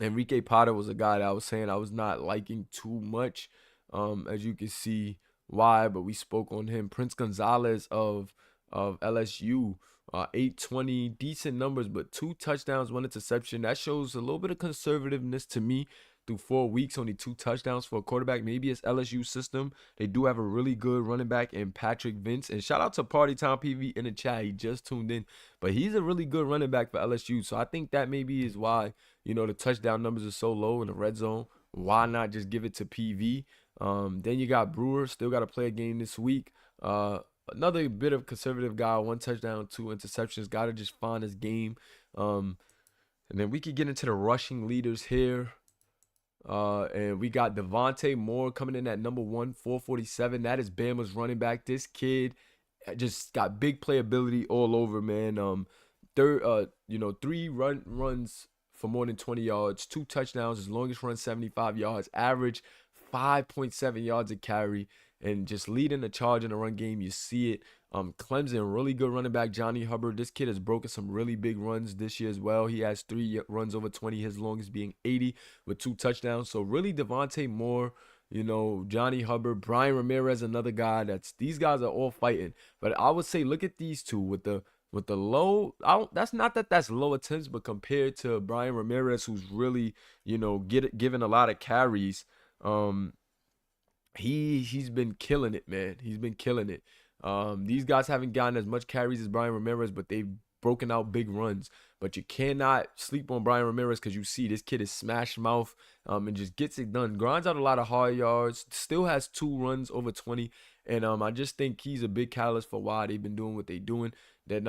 Enrique Potter was a guy that I was saying I was not liking too much. As you can see why, but we spoke on him. Prince Gonzalez of LSU. 820, decent numbers, but 2 touchdowns, 1 interception. That shows a little bit of conservativeness to me. Through 4 weeks, only 2 touchdowns for a quarterback. Maybe it's LSU system. They do have a really good running back in Patrick Vince. And shout out to Party Time PV in the chat. He just tuned in. But he's a really good running back for LSU. So I think that maybe is why, the touchdown numbers are so low in the red zone. Why not just give it to PV? Then you got Brewer. Still got to play a game this week. Another bit of conservative guy. 1 touchdown, 2 interceptions. Got to just find his game. And then we could get into the rushing leaders here. And we got Devontae Moore coming in at number 1, 447. That is Bama's running back. This kid just got big playability all over, man. Three runs for more than 20 yards, 2 touchdowns, his longest run 75 yards, average 5.7 yards a carry, and just leading the charge in the run game. You see it. Clemson, really good running back, Johnny Hubbard. This kid has broken some really big runs this year as well. He has 3 runs over 20, his longest being 80 with 2 touchdowns. So really Devontae Moore, Johnny Hubbard, Brian Ramirez, another guy. These guys are all fighting. But I would say look at these two with the low. That's not that that's low attempts, but compared to Brian Ramirez, who's really given a lot of carries, he's been killing it, man. He's been killing it. These guys haven't gotten as much carries as Brian Ramirez, but they've broken out big runs. But you cannot sleep on Brian Ramirez because you see this kid is smash mouth and just gets it done. Grinds out a lot of hard yards. Still has 2 runs over 20. And I just think he's a big catalyst for why they've been doing what they're doing. Then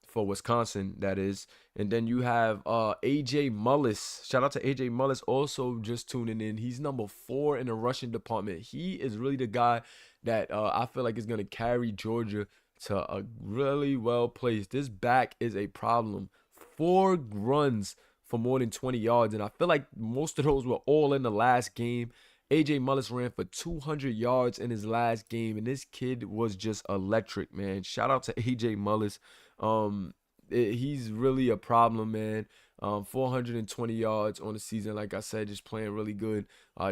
for Wisconsin, that is. And then you have AJ Mullis. Shout out to AJ Mullis also just tuning in. He's number 4 in the rushing department. He is really the guy that I feel like is going to carry Georgia to a really well placed. This back is a problem. 4 runs for more than 20 yards. And I feel like most of those were all in the last game. AJ Mullis ran for 200 yards in his last game, and this kid was just electric, man. Shout out to AJ Mullis. He's really a problem, man. 420 yards on the season, like I said, just playing really good.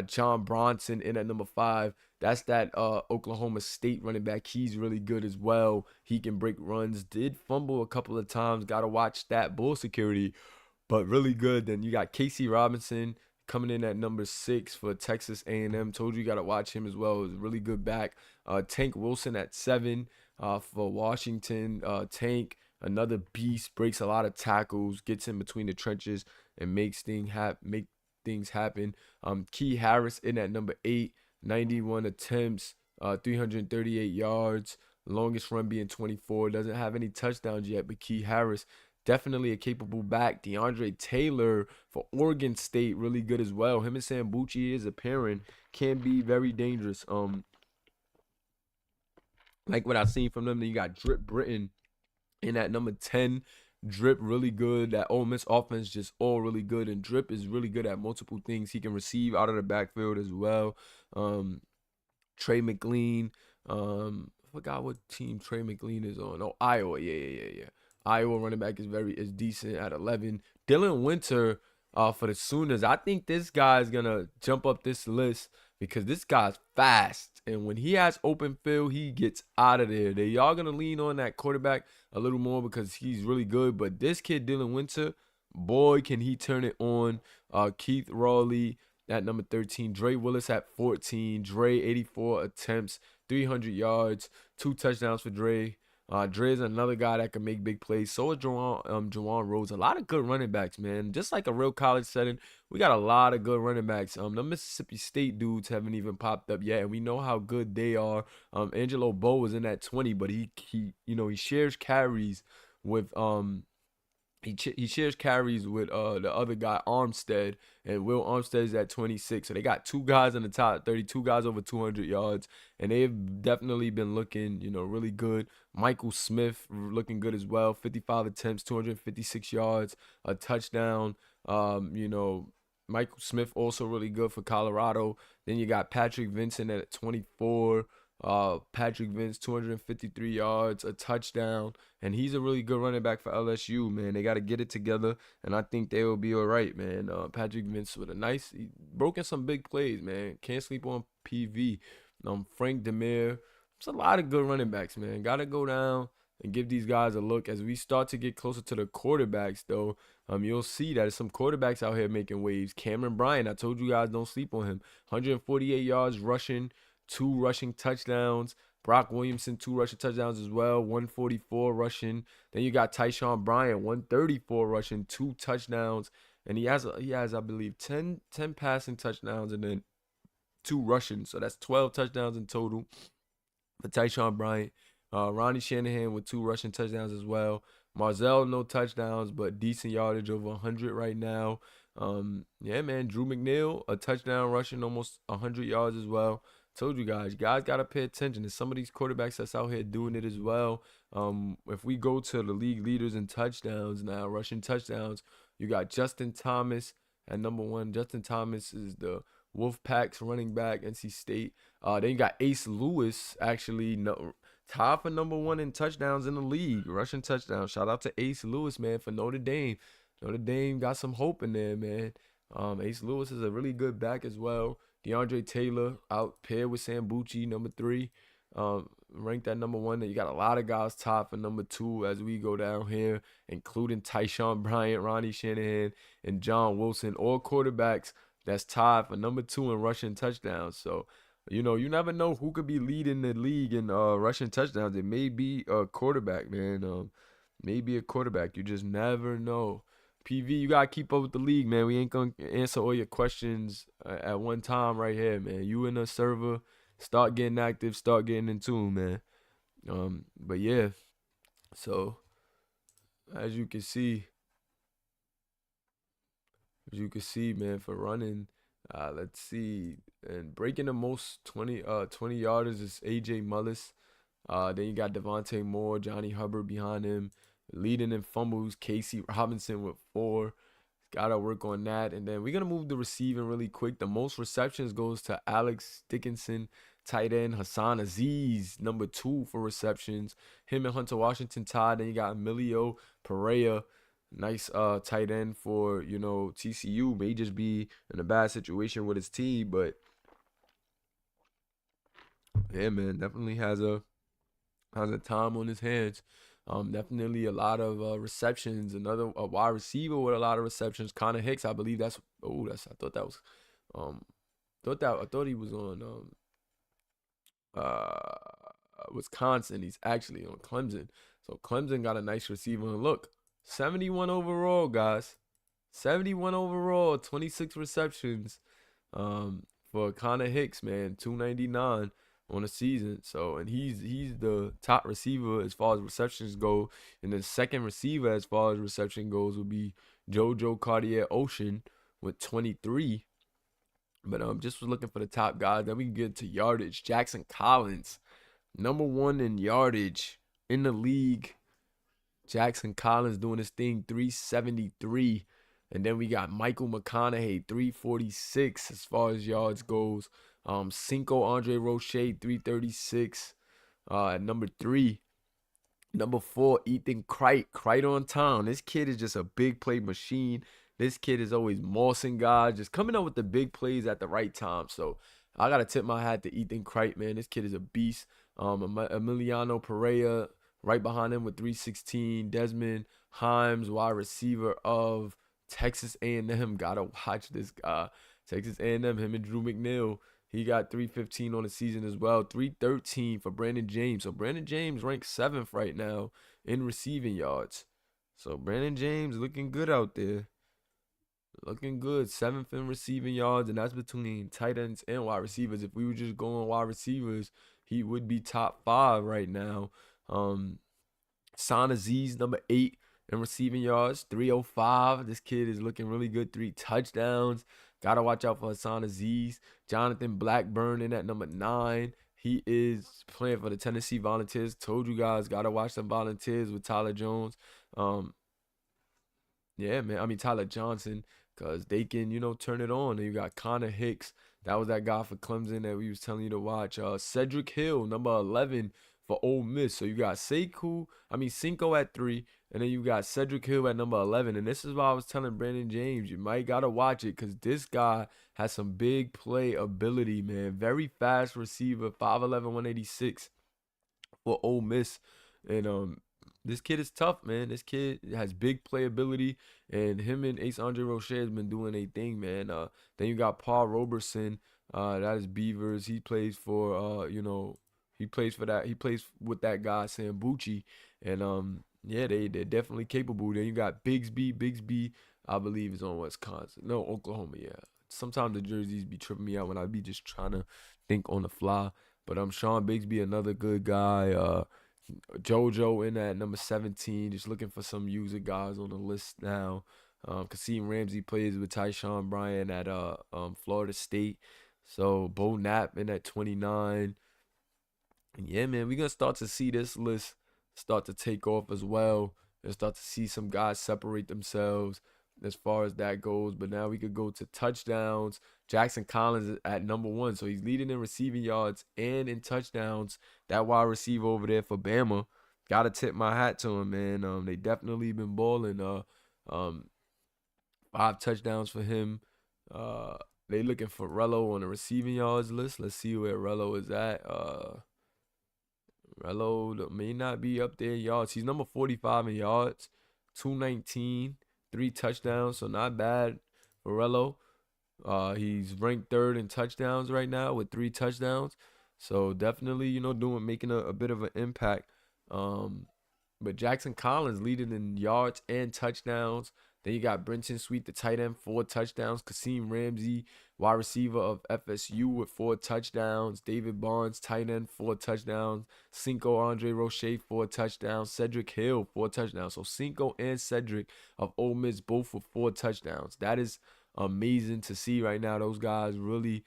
John Bronson in at number 5. That's that Oklahoma State running back. He's really good as well. He can break runs. Did fumble a couple of times. Got to watch that bull security, but really good. Then you got Casey Robinson coming in at number 6 for Texas A&M. Told you got to watch him as well. It was a really good back. Tank Wilson at 7 for Washington. Tank, another beast, breaks a lot of tackles, gets in between the trenches, and makes things happen. Key Harris in at number 8, 91 attempts, 338 yards, longest run being 24. Doesn't have any touchdowns yet, but Key Harris, definitely a capable back. DeAndre Taylor for Oregon State, really good as well. Him and Sam Bucci is appearing, can be very dangerous. Like what I've seen from them. Then you got Drip Britton in at number 10. Drip really good. That Ole Miss offense just all really good, and Drip is really good at multiple things. He can receive out of the backfield as well. Trey McLean. I forgot what team Trey McLean is on. Oh, Iowa. Yeah. Iowa running back is decent at 11. Dylan Winter for the Sooners. I think this guy's gonna jump up this list because this guy's fast, and when he has open field, he gets out of there. Y'all gonna lean on that quarterback a little more because he's really good. But this kid, Dylan Winter, boy, can he turn it on. Keith Rawley at number 13. Dre Willis at 14. Dre 84 attempts, 300 yards, 2 touchdowns for Dre. Dre is another guy that can make big plays. So is Juwan Rhodes. A lot of good running backs, man. Just like a real college setting, we got a lot of good running backs. The Mississippi State dudes haven't even popped up yet, and we know how good they are. Angelo Bow was in that 20, but he shares carries with he shares carries with the other guy, Armstead, and Will Armstead is at 26. So they got 2 guys in the top 30, 2 guys over 200 yards, and they've definitely been looking, really good. Michael Smith looking good as well, 55 attempts, 256 yards, a touchdown. Michael Smith also really good for Colorado. Then you got Patrick Vincent at 24. Patrick Vince, 253 yards, a touchdown, and he's a really good running back for LSU, man. They got to get it together, and I think they will be all right, man. Patrick Vince with he broken some big plays, man. Can't sleep on PV. Frank Demir. There's a lot of good running backs, man. Got to go down and give these guys a look. As we start to get closer to the quarterbacks, though, you'll see that there's some quarterbacks out here making waves. Cameron Bryant, I told you guys don't sleep on him. 148 yards rushing, 2 rushing touchdowns. Brock Williamson, 2 rushing touchdowns as well, 144 rushing. Then you got Tyshawn Bryant, 134 rushing, 2 touchdowns. And he has I believe 10 passing touchdowns and then 2 rushing. So that's 12 touchdowns in total for Tyshawn Bryant. Ronnie Shanahan with 2 rushing touchdowns as well. Marzell, no touchdowns, but decent yardage, over 100 right now. Yeah, man, Drew McNeil, a touchdown rushing almost 100 yards as well. Told you guys gotta pay attention to some of these quarterbacks that's out here doing it as well. If we go to the league leaders in touchdowns now, rushing touchdowns, you got Justin Thomas at number one. Justin Thomas is the Wolfpack's running back, NC State. Then you got Ace Lewis, actually no, tied for number one in touchdowns in the league, rushing touchdowns. Shout out to Ace Lewis, man, for Notre Dame. Notre Dame got some hope in there, man. Ace Lewis is a really good back as well. DeAndre Taylor out paired with Sam Bucci, number three. Ranked at number one. You got a lot of guys tied for number two as we go down here, including Tyshawn Bryant, Ronnie Shanahan, and John Wilson, all quarterbacks that's tied for number two in rushing touchdowns. So, you never know who could be leading the league in rushing touchdowns. It may be a quarterback, man. Maybe a quarterback. You just never know. PV, you gotta keep up with the league, man. We ain't gonna answer all your questions at one time right here, man. You in the server, start getting active, start getting in tune, man. But yeah, so as you can see, man, for running, let's see, and breaking the most 20 yarders is AJ Mullis. Then you got Devontae Moore, Johnny Hubbard behind him. Leading in fumbles, Casey Robinson with 4. Gotta work on that. And then we're gonna move the receiving really quick. The most receptions goes to Alex Dickinson, tight end. Hassan Aziz, number 2 for receptions. Him and Hunter Washington tied. Then you got Emilio Pereira, nice tight end for TCU. May just be in a bad situation with his team, but yeah, man, definitely has a time on his hands. Definitely a lot of receptions. Another wide receiver with a lot of receptions. Connor Hicks, I believe I thought that was I thought he was on Wisconsin. He's actually on Clemson. So Clemson got a nice receiver. And look, 71 overall, guys. 71 overall, 26 receptions. For Connor Hicks, man, 299 on the season. So, and he's the top receiver as far as receptions go. And the second receiver as far as reception goes would be JoJo Cartier Ocean with 23. But just was looking for the top guys. Then we can get to yardage. Jackson Collins, number 1 in yardage in the league. Jackson Collins doing his thing, 373. And then we got Michael McConaughey, 346 as far as yards goes. Cinco Andre Roche, 336 at number 3. Number 4, Ethan Krite on town. This kid is just a big play machine. This kid is always mossing guys, just coming up with the big plays at the right time. So I got to tip my hat to Ethan Krite, man. This kid is a beast. Emiliano Pereira right behind him with 316. Desmond Himes, wide receiver of Texas A&M. Gotta watch this guy. Texas A&M, him and Drew McNeil. He got 315 on the season as well. 313 for Brandon James. So Brandon James ranked 7th right now in receiving yards. So Brandon James looking good out there. Looking good. 7th in receiving yards, and that's between tight ends and wide receivers. If we were just going wide receivers, he would be top 5 right now. San Aziz, number 8 in receiving yards, 305. This kid is looking really good. 3 touchdowns. Gotta watch out for Hassan Aziz. Jonathan Blackburn in at number 9. He is playing for the Tennessee Volunteers. Told you guys, gotta watch some Volunteers with Tyler Jones. Yeah, man. I mean Tyler Johnson, because they can, turn it on. And you got Connor Hicks. That was that guy for Clemson that we was telling you to watch. Cedric Hill, number 11 for Ole Miss. So you got Cinco at 3. And then you got Cedric Hill at number 11. And this is why I was telling Brandon James, you might got to watch it because this guy has some big play ability, man. Very fast receiver, 5'11", 186 for Ole Miss. And this kid is tough, man. This kid has big playability, and him and Ace Andre Roche has been doing a thing, man. Then you got Paul Roberson, that is Beavers. He plays for, he plays for that. He plays with that guy Sam Bucci, and yeah, they're definitely capable. Then you got Bigsby, I believe is on Wisconsin, no, Oklahoma. Yeah, sometimes the jerseys be tripping me out when I be just trying to think on the fly. But Sean Bigsby, another good guy. JoJo in at number 17. Just looking for some user guys on the list now. Kaseem Ramsey plays with Tyshawn Bryant at Florida State. So Bo Knapp in at 29. And yeah, man, we're gonna start to see this list start to take off as well, and start to see some guys separate themselves as far as that goes. But now we could go to touchdowns. Jackson Collins is at number 1, so he's leading in receiving yards and in touchdowns. That wide receiver over there for Bama, gotta tip my hat to him, man. They definitely been balling. Um, 5 touchdowns for him. Uh, they looking for Rello on the receiving yards list. Let's see where Rello is at. Rello may not be up there in yards. He's number 45 in yards, 219, 3 touchdowns, so not bad for Rello. He's ranked 3rd in touchdowns right now with 3 touchdowns. So definitely, making a bit of an impact. But Jackson Collins leading in yards and touchdowns. Then you got Brenton Sweet, the tight end, 4 touchdowns. Kaseem Ramsey, wide receiver of FSU with 4 touchdowns. David Barnes, tight end, 4 touchdowns. Cinco Andre Roche, 4 touchdowns. Cedric Hill, 4 touchdowns. So Cinco and Cedric of Ole Miss both with 4 touchdowns. That is amazing to see right now. Those guys really,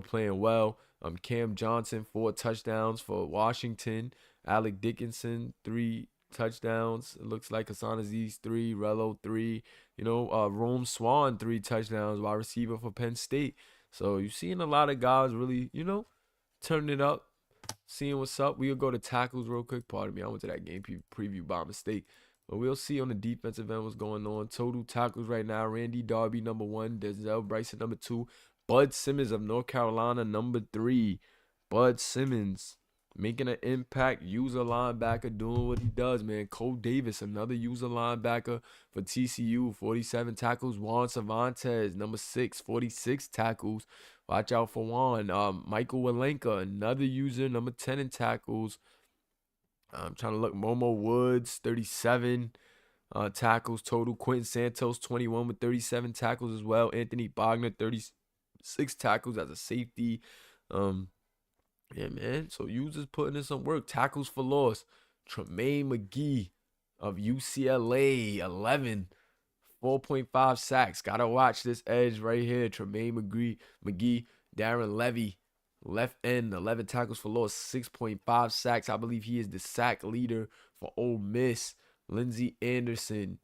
playing well. Cam Johnson, 4 touchdowns for Washington. Alec Dickinson, 3 touchdowns. It looks like Hassan Aziz 3, Rello 3. Rome Swan 3 touchdowns, wide receiver for Penn State. So you're seeing a lot of guys really, turning it up, seeing what's up. We'll go to tackles real quick. Pardon me, I went to that game preview by mistake. But we'll see on the defensive end what's going on. Total tackles right now: Randy Darby number 1, Denzel Bryson number 2, Bud Simmons of North Carolina number 3. Bud Simmons making an impact, user linebacker, doing what he does, man. Cole Davis, another user linebacker for TCU, 47 tackles. Juan Cervantes, number 6, 46 tackles. Watch out for Juan. Michael Walenka, another user, number 10 in tackles. I'm trying to look. Momo Woods, 37 tackles total. Quentin Santos, 21 with 37 tackles as well. Anthony Bogner, 36 tackles as a safety. Yeah, man. So users putting in some work. Tackles for loss: Tremaine McGee of UCLA, 11, 4.5 sacks. Gotta watch this edge right here. Tremaine McGee, Darren Levy, left end, 11 tackles for loss, 6.5 sacks. I believe he is the sack leader for Ole Miss. Lindsey Anderson,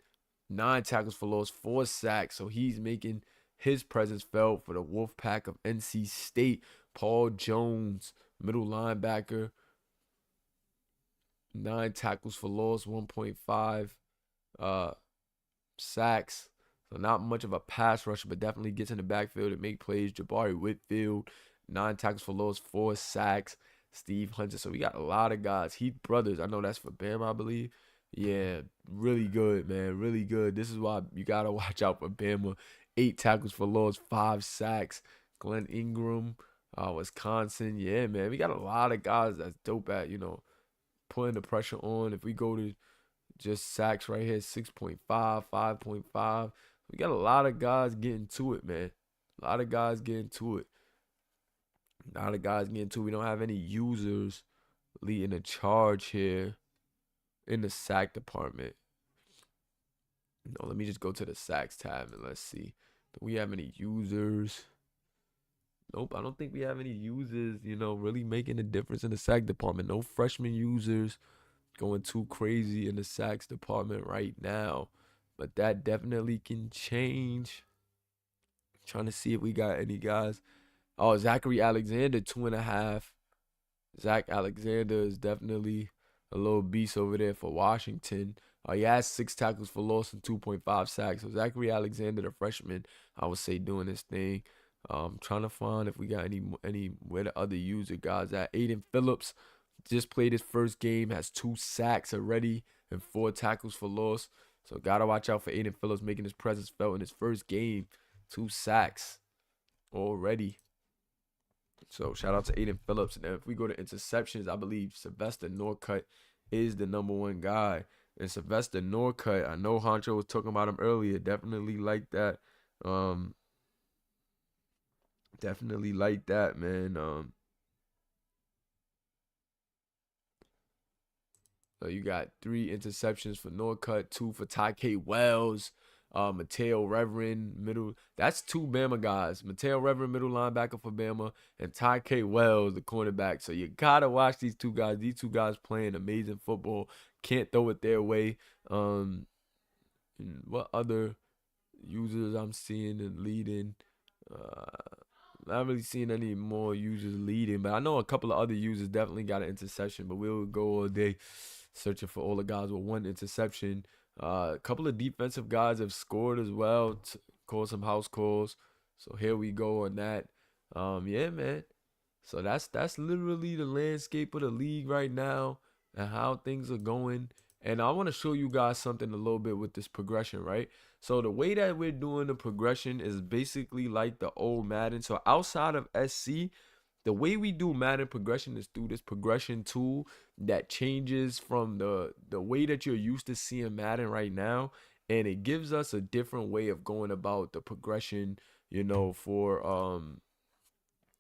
9 tackles for loss, 4 sacks. So he's making his presence felt for the Wolfpack of NC State. Paul Jones, middle linebacker, 9 tackles for loss, 1.5 sacks. So not much of a pass rusher, but definitely gets in the backfield and make plays. Jabari Whitfield, 9 tackles for loss, 4 sacks. Steve Hunter. So we got a lot of guys. Heath Brothers, I know that's for Bama, I believe. Yeah, really good, man. Really good. This is why you got to watch out for Bama. 8 tackles for loss, 5 sacks. Glenn Ingram, Wisconsin. Yeah, man. We got a lot of guys that's dope at, putting the pressure on. If we go to just sacks right here, 6.5, 5.5. We got a lot of guys getting to it, man. A lot of guys getting to it. A lot of guys getting to it. We don't have any users leading the charge here in the sack department. No, let me just go to the sacks tab and let's see. Do we have any users? Nope, I don't think we have any users, really making a difference in the sack department. No freshman users going too crazy in the sacks department right now. But that definitely can change. Trying to see if we got any guys. Oh, Zachary Alexander, 2.5. Zach Alexander is definitely a little beast over there for Washington. He has 6 tackles for loss and 2.5 sacks. So Zachary Alexander, the freshman, I would say doing his thing. Trying to find if we got any where the other user guys at. Aiden Phillips just played his first game, has 2 sacks already and 4 tackles for loss. So gotta watch out for Aiden Phillips making his presence felt in his first game. 2 sacks already. So shout out to Aiden Phillips. And then if we go to interceptions, I believe Sylvester Norcutt is the number 1 guy. And Sylvester Norcutt, I know Honcho was talking about him earlier. Definitely like that. Definitely like that, man. So you got 3 interceptions for Norcutt, 2 for Tyke Wells. Mateo Reverend, middle. That's two Bama guys. Mateo Reverend, middle linebacker for Bama, and Ty K. Wells, the cornerback. So you gotta watch these two guys. These two guys playing amazing football. Can't throw it their way. What other users I'm seeing and leading? Uh, Not really seeing any more users leading, but I know a couple of other users definitely got an interception. But we'll go all day searching for all the guys with one interception. A couple of defensive guys have scored as well, called some house calls. So here we go on that. Yeah, man. So that's literally the landscape of the league right now and how things are going. And I want to show you guys something a little bit with this progression, right? So the way that we're doing the progression is basically like the old Madden. So outside of SC, the way we do Madden progression is through this progression tool that changes from the way that you're used to seeing Madden right now, and it gives us a different way of going about the progression, for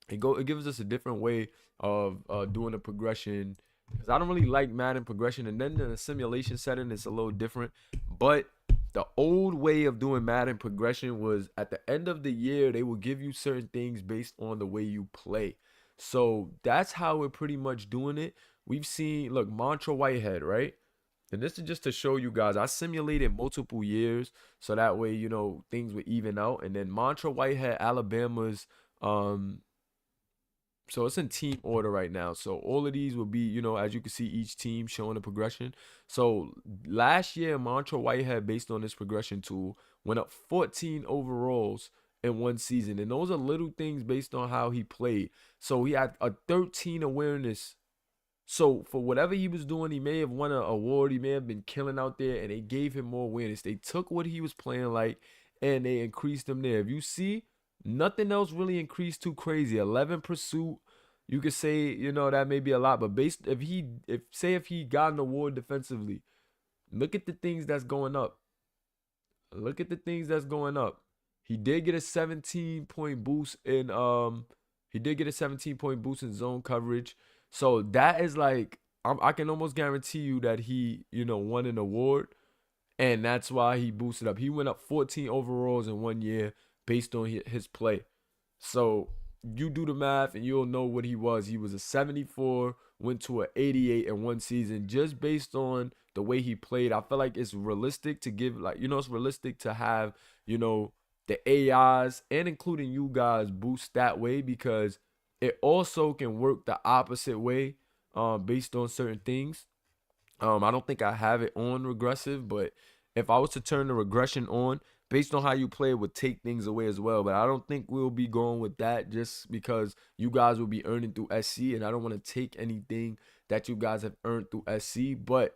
it gives us a different way of doing the progression, because I don't really like Madden progression, and then in the simulation setting it's a little different. But the old way of doing Madden progression was at the end of the year they will give you certain things based on the way you play. So that's how we're pretty much doing it. We've seen, look, Mantra Whitehead, right? And this is just to show you guys, I simulated multiple years so that way, things would even out. And then Mantra Whitehead, Alabama's so it's in team order right now. So all of these will be, as you can see, each team showing the progression. So last year, Mantra Whitehead, based on this progression tool, went up 14 overalls in one season. And those are little things based on how he played. So he had a 13 awareness. So for whatever he was doing, he may have won an award. He may have been killing out there, and they gave him more awareness. They took what he was playing like, and they increased him there. If you see, nothing else really increased too crazy. 11 pursuit. You could say, that may be a lot, but based if he got an award defensively, look at the things that's going up. Look at the things that's going up. He did get a 17-point boost in zone coverage. So that is like, I can almost guarantee you that he, won an award, and that's why he boosted up. He went up 14 overalls in 1 year based on his play. So you do the math and you'll know what he was. He was a 74, went to an 88 in one season just based on the way he played. I feel like it's realistic to give, it's realistic to have, the AIs and including you guys boost that way, because it also can work the opposite way based on certain things. I don't think I have it on regressive, but if I was to turn the regression on, based on how you play, it would take things away as well. But I don't think we'll be going with that, just because you guys will be earning through SC, and I don't want to take anything that you guys have earned through SC. But,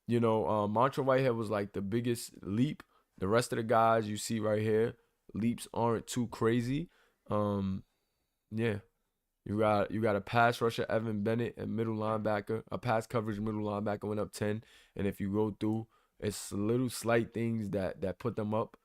Mantra Whitehead was like the biggest leap. The rest of the guys you see right here, leaps aren't too crazy. Yeah. You got a pass rusher, Evan Bennett, and middle linebacker. A pass coverage middle linebacker went up 10. And if you go through, it's little slight things that put them up.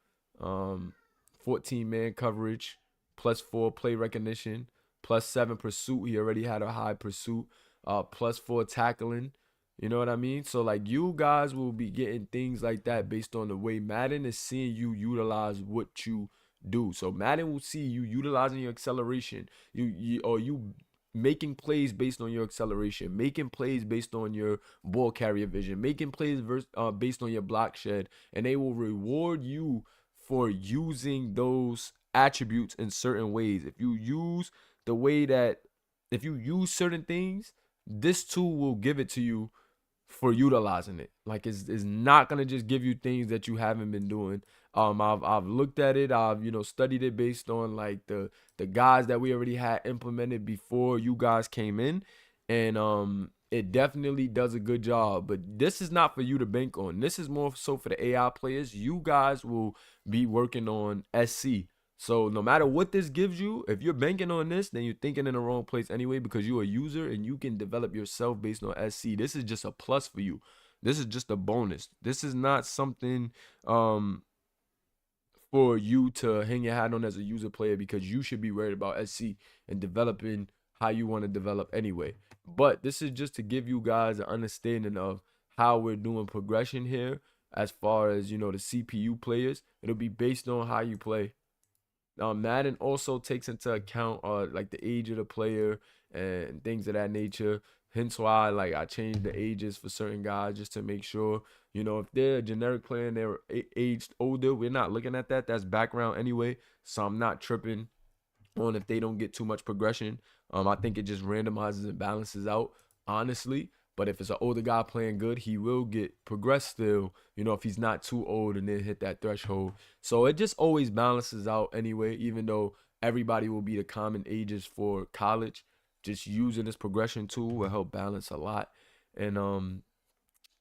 14-man coverage, +4 play recognition, +7 pursuit. He already had a high pursuit. +4 tackling. You know what I mean? So like, you guys will be getting things like that based on the way Madden is seeing you utilize what you do. So Madden will see you utilizing your acceleration, you making plays based on your acceleration, making plays based on your ball carrier vision, making plays based on your block shed, and they will reward you for using those attributes in certain ways. If you use certain things, this tool will give it to you for utilizing it. Like, it's not gonna just give you things that you haven't been doing. I've looked at it. I've studied it based on like the guys that we already had implemented before you guys came in, and it definitely does a good job. But this is not for you to bank on. This is more so for the AI players. You guys will be working on SC. So no matter what this gives you, if you're banking on this, then you're thinking in the wrong place anyway, because you're a user and you can develop yourself based on SC. This is just a plus for you. This is just a bonus. This is not something for you to hang your hat on as a user player, because you should be worried about SC and developing how you want to develop anyway. But this is just to give you guys an understanding of how we're doing progression here. as far as the CPU players. It'll be based on how you play. Madden also takes into account like the age of the player and things of that nature. Hence why like I changed the ages for certain guys just to make sure if they're a generic player and they're aged older, we're not looking at that. That's background anyway, so I'm not tripping on if they don't get too much progression. I think it just randomizes and balances out, honestly. But if it's an older guy playing good, he will get progressed still, if he's not too old and then hit that threshold. So it just always balances out anyway, even though everybody will be the common ages for college. Just using this progression tool will help balance a lot. And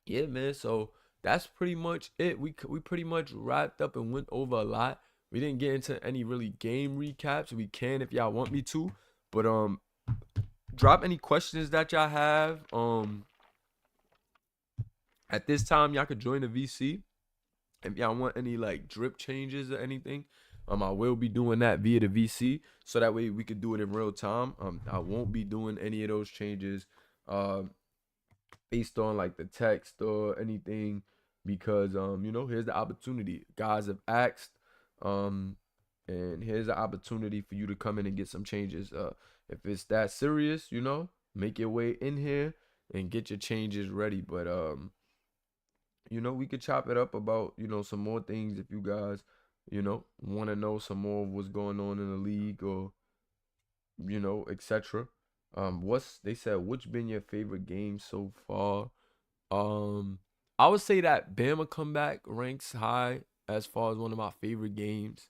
yeah, man. So that's pretty much it. We pretty much wrapped up and went over a lot. We didn't get into any really game recaps. We can if y'all want me to. But drop any questions that y'all have. At this time y'all could join the VC. If y'all want any like drip changes or anything, I will be doing that via the VC, so that way we could do it in real time. I won't be doing any of those changes based on like the text or anything, because here's the opportunity. Guys have asked, and here's the opportunity for you to come in and get some changes. If it's that serious, make your way in here and get your changes ready. But we could chop it up about some more things if you guys want to know some more of what's going on in the league, or etc. What's they said which been your favorite game so far? I would say that Bama comeback ranks high as far as one of my favorite games.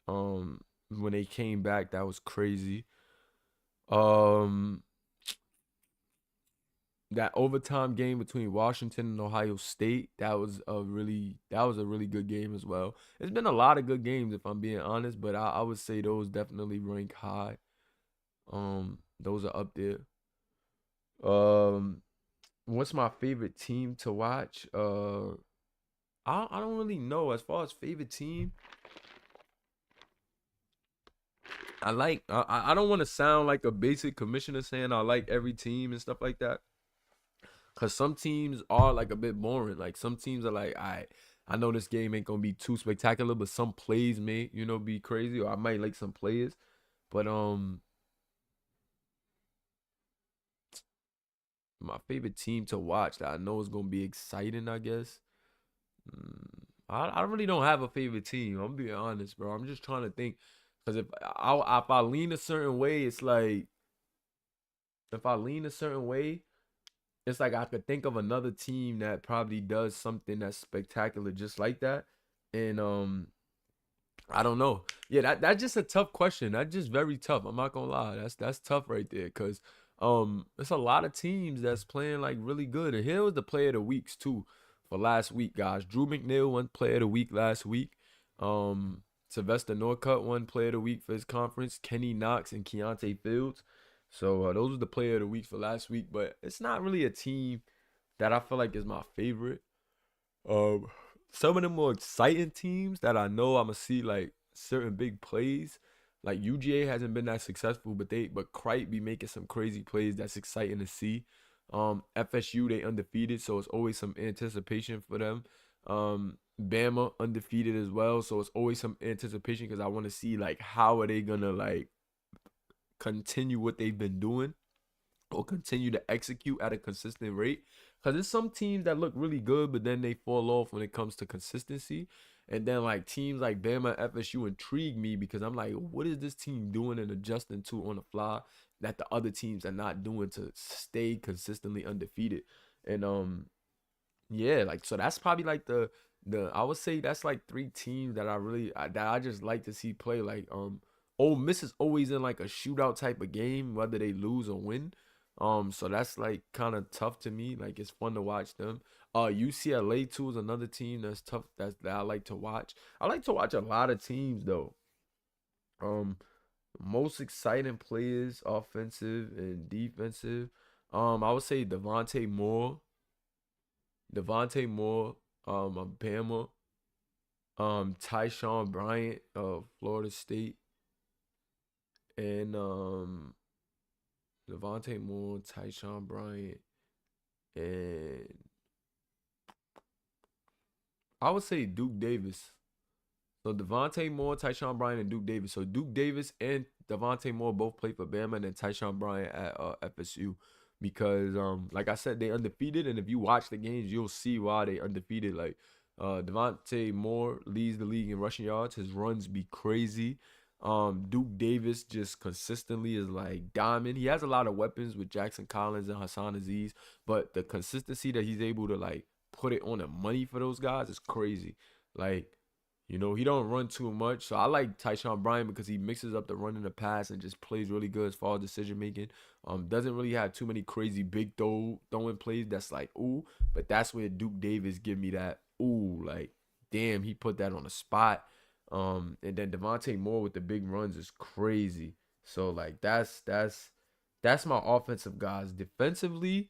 When they came back, that was crazy. Um, that overtime game between Washington and Ohio State, that was a really good game as well. It's been a lot of good games if I'm being honest, but I would say those definitely rank high. Those are up there. Um, what's my favorite team to watch? I don't really know. As far as favorite team, I don't want to sound like a basic commissioner saying I like every team and stuff like that. Cause some teams are like a bit boring. Like some teams are like, I know this game ain't gonna be too spectacular, but some plays may, be crazy, or I might like some players. But my favorite team to watch that I know is gonna be exciting, I guess. I really don't have a favorite team. I'm being honest, bro. I'm just trying to think. Cause if I lean a certain way, it's like if I lean a certain way, it's like I could think of another team that probably does something that's spectacular just like that. And I don't know. Yeah, that's just a tough question. That's just very tough. I'm not gonna lie. That's tough right there. Cause it's a lot of teams that's playing like really good. And here was the player of the weeks too for last week, guys. Drew McNeil won player of the week last week. Sylvester Norcutt won player of the week for his conference. Kenny Knox and Keontae Fields. So those were the player of the week for last week. But it's not really a team that I feel like is my favorite. Um, some of the more exciting teams that I know I'm gonna see like certain big plays. Like UGA hasn't been that successful, but Crite be making some crazy plays that's exciting to see. FSU they undefeated, so it's always some anticipation for them. Bama undefeated as well, so it's always some anticipation because I want to see like how are they gonna like continue what they've been doing or continue to execute at a consistent rate. Because there's some teams that look really good, but then they fall off when it comes to consistency. And then like teams like Bama, FSU intrigue me because I'm like, what is this team doing and adjusting to on the fly that the other teams are not doing to stay consistently undefeated? And yeah, like so that's probably like the I would say that's like three teams that I just like to see play. Like Ole Miss is always in like a shootout type of game, whether they lose or win. So that's like kind of tough to me. Like it's fun to watch them. UCLA too is another team that's tough. That I like to watch. I like to watch a lot of teams though. Um, most exciting players, offensive and defensive. I would say Devontae Moore, of Bama, Tyshawn Bryant of Florida State, and Devontae Moore, Tyshawn Bryant, and I would say Duke Davis. So Devontae Moore, Tyshawn Bryant, and Duke Davis. So Duke Davis and Devontae Moore both play for Bama, and then Tyshawn Bryant at FSU. Because like I said, they undefeated, and if you watch the games, you'll see why they undefeated. Like Devontae Moore leads the league in rushing yards. His runs be crazy. Duke Davis just consistently is like diamond. He has a lot of weapons with Jackson Collins and Hassan Aziz, but the consistency that he's able to like put it on the money for those guys is crazy. Like, he don't run too much. So I like Tyshawn Bryant because he mixes up the run and the pass and just plays really good as far as decision making. Doesn't really have too many crazy big throwing plays that's like ooh, but that's where Duke Davis give me that ooh, like damn, he put that on the spot. And then Devontae Moore with the big runs is crazy. So like that's my offensive guys. Defensively,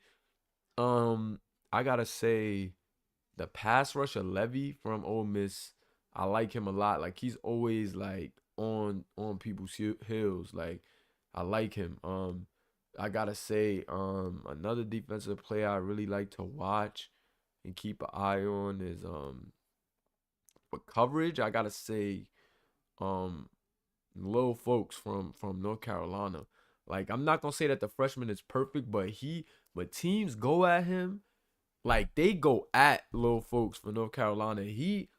I gotta say the pass rusher Levy from Ole Miss, I like him a lot. Like he's always like on people's heels. Like I like him. I gotta say, another defensive player I really like to watch and keep an eye on is for coverage. I gotta say, um, little folks from North Carolina. Like I'm not gonna say that the freshman is perfect, but teams go at him like they go at little folks for North Carolina. He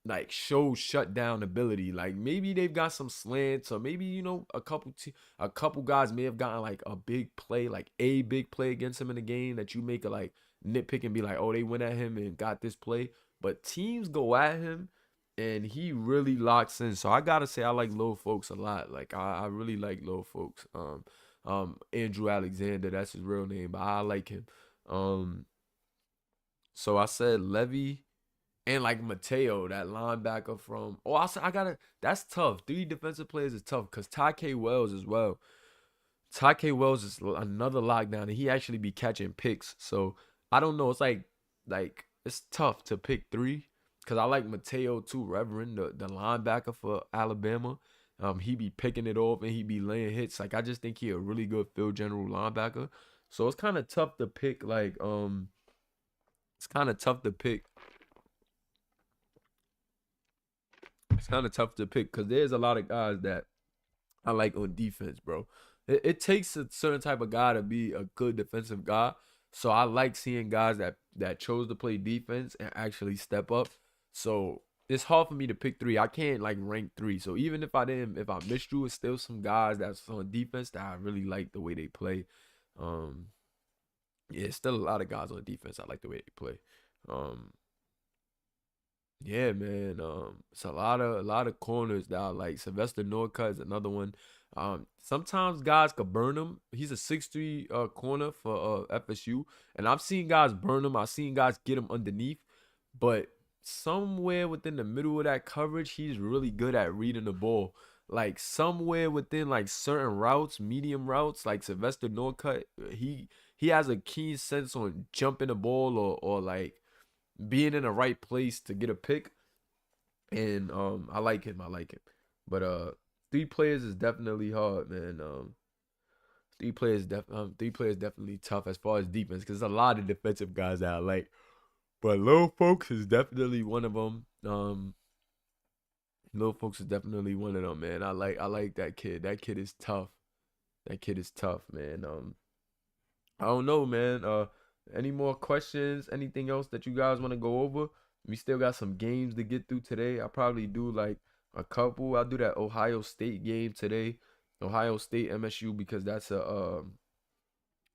like shows shutdown ability. Like maybe they've got some slants, or maybe a couple guys may have gotten like a big play, like a big play against him in the game that you make a like nitpick and be like, oh, they went at him and got this play. But teams go at him, and he really locks in. So I gotta say I like little folks a lot. Like I really like little folks. Andrew Alexander, that's his real name, but I like him. Um, so I said Levy and like Mateo, that linebacker from. Oh, I gotta. That's tough. Three defensive players is tough because Ty K. Wells as well. Ty K. Wells is another lockdown, and he actually be catching picks. So I don't know. It's like it's tough to pick three because I like Mateo too, Reverend, the linebacker for Alabama. He be picking it off and he be laying hits. Like I just think he a really good field general linebacker. So it's kind of tough to pick. It's kind of tough to pick It's kind of tough to pick because there's a lot of guys that I like on defense, bro. It takes a certain type of guy to be a good defensive guy. So I like seeing guys that chose to play defense and actually step up. So it's hard for me to pick three. I can't like rank three. So even if I missed you, it's still some guys that's on defense that I really like the way they play. Um, yeah, still a lot of guys on defense I like the way they play. Um, Yeah, man. It's a lot of corners that I like. Sylvester Norcutt is another one. Sometimes guys could burn him. He's a 6'3" corner for FSU, and I've seen guys burn him. I've seen guys get him underneath, but somewhere within the middle of that coverage, he's really good at reading the ball. Like somewhere within like certain routes, medium routes, like Sylvester Norcutt, he has a keen sense on jumping the ball or like being in the right place to get a pick. And I like him. I like him. But three players is definitely hard, man. Three players definitely tough as far as defense because there's a lot of defensive guys that I like. But Lil Folks is definitely one of them. Lil Folks is definitely one of them, man. I like that kid. That kid is tough. That kid is tough, man. I don't know, man. Any more questions? Anything else that you guys want to go over? We still got some games to get through today. I'll probably do like a couple. I'll do that Ohio State game today. Ohio State MSU because that's a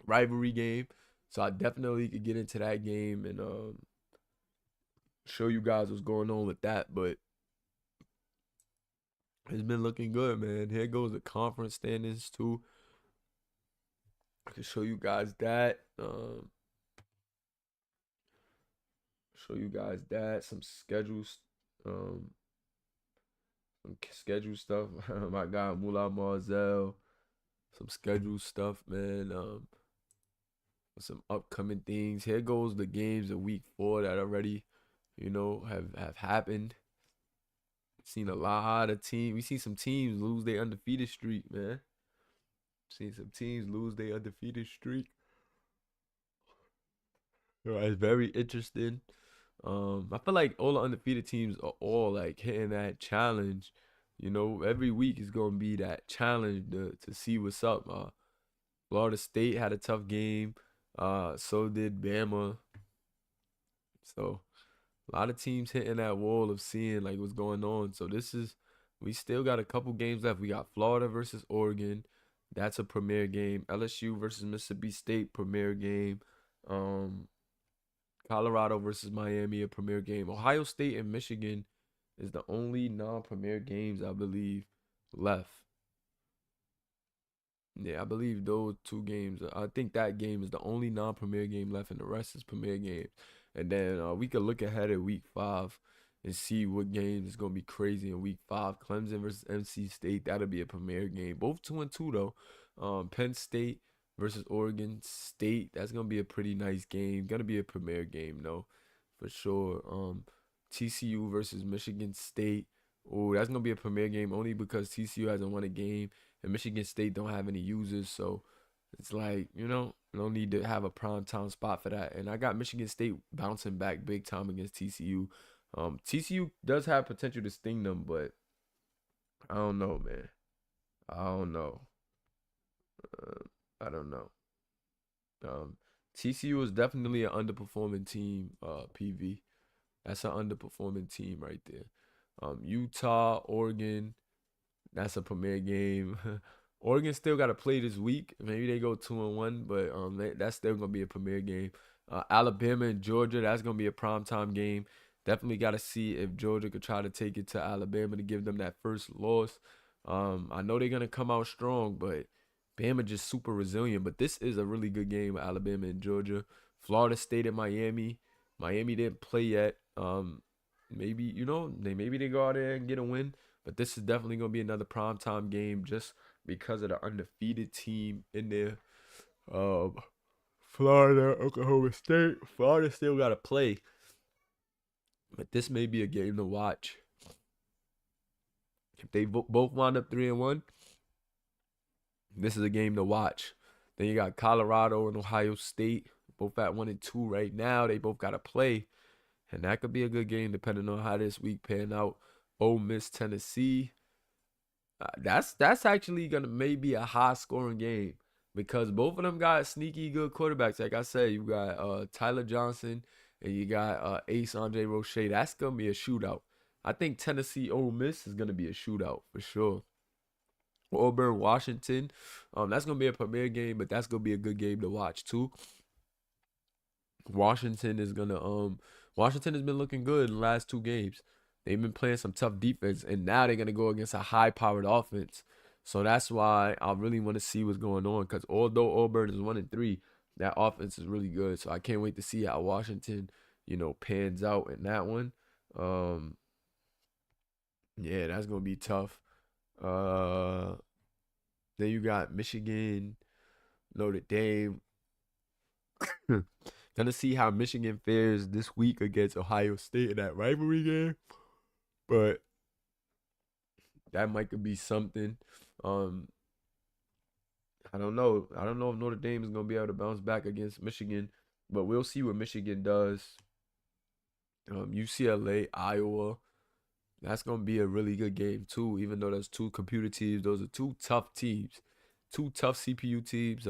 rivalry game. So I definitely could get into that game and show you guys what's going on with that. But it's been looking good, man. Here goes the conference standings too. I can show you guys that. Show you guys that some schedules, um, some schedule stuff. My guy Mullah Marzel, some schedule stuff, man. Some upcoming things. Here goes the games of week 4 that already, have happened. Seen a lot of teams. We seen some teams lose their undefeated streak, man. Seen some teams lose their undefeated streak. It's very interesting. I feel like all the undefeated teams are all like hitting that challenge. You know, every week is gonna be that challenge to see what's up. Florida State had a tough game. So did Bama. So a lot of teams hitting that wall of seeing like what's going on. So we still got a couple games left. We got Florida versus Oregon. That's a premier game. LSU versus Mississippi State, premier game. Um, Colorado versus Miami, a premier game. Ohio State and Michigan is the only non-premier games I believe left. Yeah, I believe those two games. I think that game is the only non-premier game left, and the rest is premier games. And then we could look ahead at week 5 and see what games is gonna be crazy in week 5. Clemson versus NC State, that'll be a premier game. Both 2-2 though. Penn State versus Oregon State, that's gonna be a pretty nice game. Gonna be a premier game though, for sure. TCU versus Michigan State. Oh, that's gonna be a premier game only because TCU hasn't won a game and Michigan State don't have any users, so it's like, no need to have a prime time spot for that. And I got Michigan State bouncing back big time against TCU. TCU does have potential to sting them, but I don't know, man. I don't know. I don't know. Um, TCU is definitely an underperforming team. PV, that's an underperforming team right there. Utah, Oregon, that's a premier game. Oregon still got to play this week. Maybe they go 2-1, but that's still gonna be a premier game. Alabama and Georgia, that's gonna be a primetime game. Definitely got to see if Georgia could try to take it to Alabama to give them that first loss. I know they're gonna come out strong, but Bama just super resilient. But this is a really good game, Alabama and Georgia. Florida State and Miami. Miami didn't play yet. Maybe maybe they go out there and get a win. But this is definitely gonna be another primetime game just because of the undefeated team in there. Um, Florida, Oklahoma State. Florida still gotta play, but this may be a game to watch. If they both wind up 3-1, this is a game to watch. Then you got Colorado and Ohio State, both at 1-2 right now. They both gotta play, and that could be a good game depending on how this week pan out. Ole Miss, Tennessee. That's actually gonna maybe a high scoring game because both of them got sneaky good quarterbacks. Like I said, you got Tyler Johnson and you got Ace Andre Roche. That's gonna be a shootout. I think Tennessee Ole Miss is gonna be a shootout for sure. Auburn Washington, that's gonna be a premier game, but that's gonna be a good game to watch too. Washington is gonna Washington has been looking good in the last two games. They've been playing some tough defense, and now they're gonna go against a high-powered offense. So that's why I really want to see what's going on. Because although Auburn is 1-3, that offense is really good. So I can't wait to see how Washington, pans out in that one. Um, yeah, that's gonna be tough. Uh, then you got Michigan, Notre Dame. Gonna see how Michigan fares this week against Ohio State in that rivalry game. But that might could be something. Um, I don't know. I don't know if Notre Dame is gonna be able to bounce back against Michigan, but we'll see what Michigan does. UCLA, Iowa. That's gonna be a really good game too. Even though there's two computer teams, those are two tough teams, two tough CPU teams.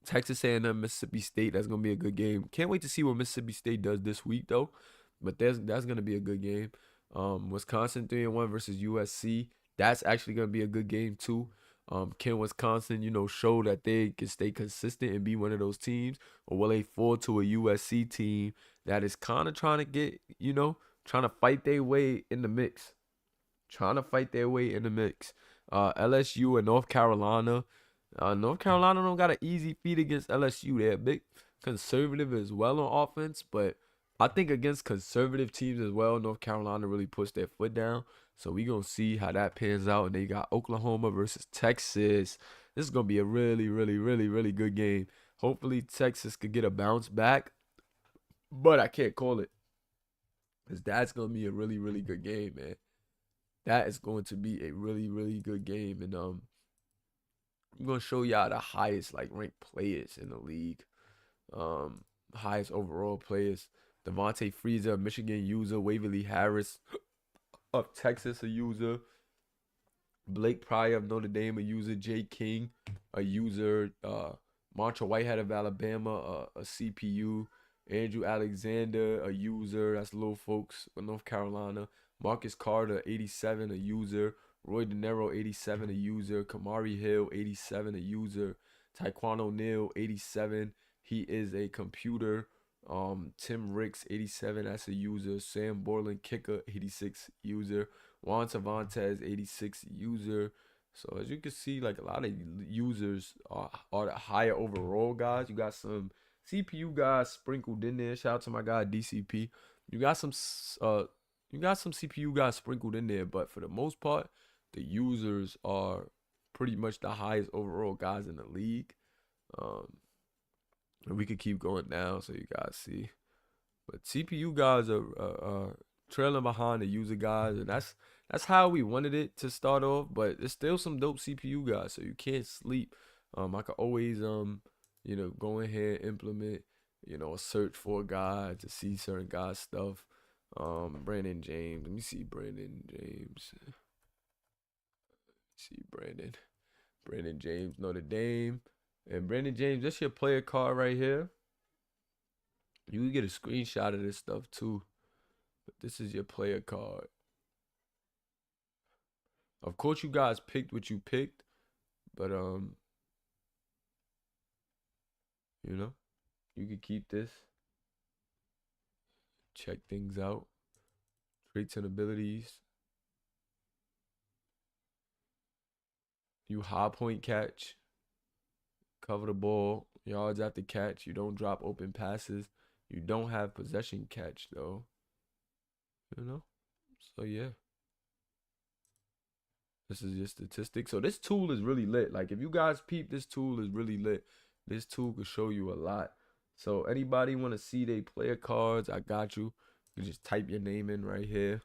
Texas A&M, Mississippi State. That's gonna be a good game. Can't wait to see what Mississippi State does this week though. But that's gonna be a good game. Wisconsin 3-1 versus USC. That's actually gonna be a good game too. Can Wisconsin, show that they can stay consistent and be one of those teams, or will they fall to a USC team that is kind of trying to get, trying to fight their way in the mix, trying to fight their way in the mix. LSU and North Carolina. North Carolina don't got an easy feat against LSU. They're a bit conservative as well on offense, but I think against conservative teams as well, North Carolina really pushed their foot down. So we gonna see how that pans out. And they got Oklahoma versus Texas. This is gonna be a really, really, really, really good game. Hopefully Texas could get a bounce back, but I can't call it because that's gonna be a really, really good game, man. That is going to be a really, really good game, and I'm gonna show y'all the highest like ranked players in the league, highest overall players. Devontae Freezer, a Michigan user. Waverly Harris of Texas, a user. Blake Pryor of Notre Dame, a user. Jay King, a user. Montre Whitehead of Alabama, a CPU. Andrew Alexander, a user. That's little folks of North Carolina. Marcus Carter, 87, a user. Roy De Niro, 87, a user. Kamari Hill, 87, a user. Taekwon O'Neal, 87. He is a computer. Tim Ricks, 87, that's a user. Sam Borland, kicker, 86, user. Juan Cervantes, 86, user. So as you can see, like a lot of users are the higher overall guys. You got some CPU guys sprinkled in there. Shout out to my guy DCP. You got some CPU guys sprinkled in there, but for the most part, the users are pretty much the highest overall guys in the league. And we could keep going down so you guys see. But CPU guys are trailing behind the user guys, and that's how we wanted it to start off. But there's still some dope CPU guys, so you can't sleep. I could always go in here and implement a search for a guy to see certain guys stuff. Brandon James. Let me see Brandon James. See Brandon James, Notre Dame. And Brandon James, that's your player card right here. You can get a screenshot of this stuff too. But this is your player card. Of course, you guys picked what you picked. But, you can keep this. Check things out. Traits and abilities. You high point catch. Cover the ball. Yards after catch. You don't drop open passes. You don't have possession catch, though. So, yeah. This is your statistics. So, this tool is really lit. Like, if you guys peep, this tool is really lit. This tool could show you a lot. So, anybody want to see their player cards, I got you. You just type your name in right here.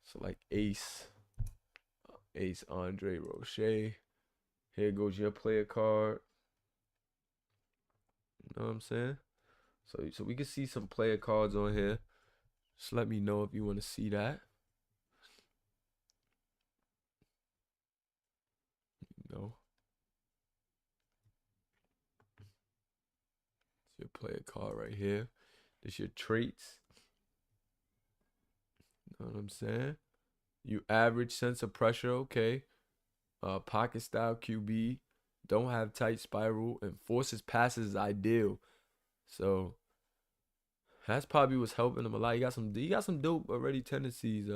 So, like, Ace Andre Roche. Here goes your player card. You know what I'm saying? So we can see some player cards on here. Just let me know if you want to see that. It's your player card right here. This your traits. You know what I'm saying? You average sense of pressure, okay. Pocket style QB. Don't have tight spiral. And forces passes ideal. So that's probably what's helping him a lot. He got some dope already tendencies.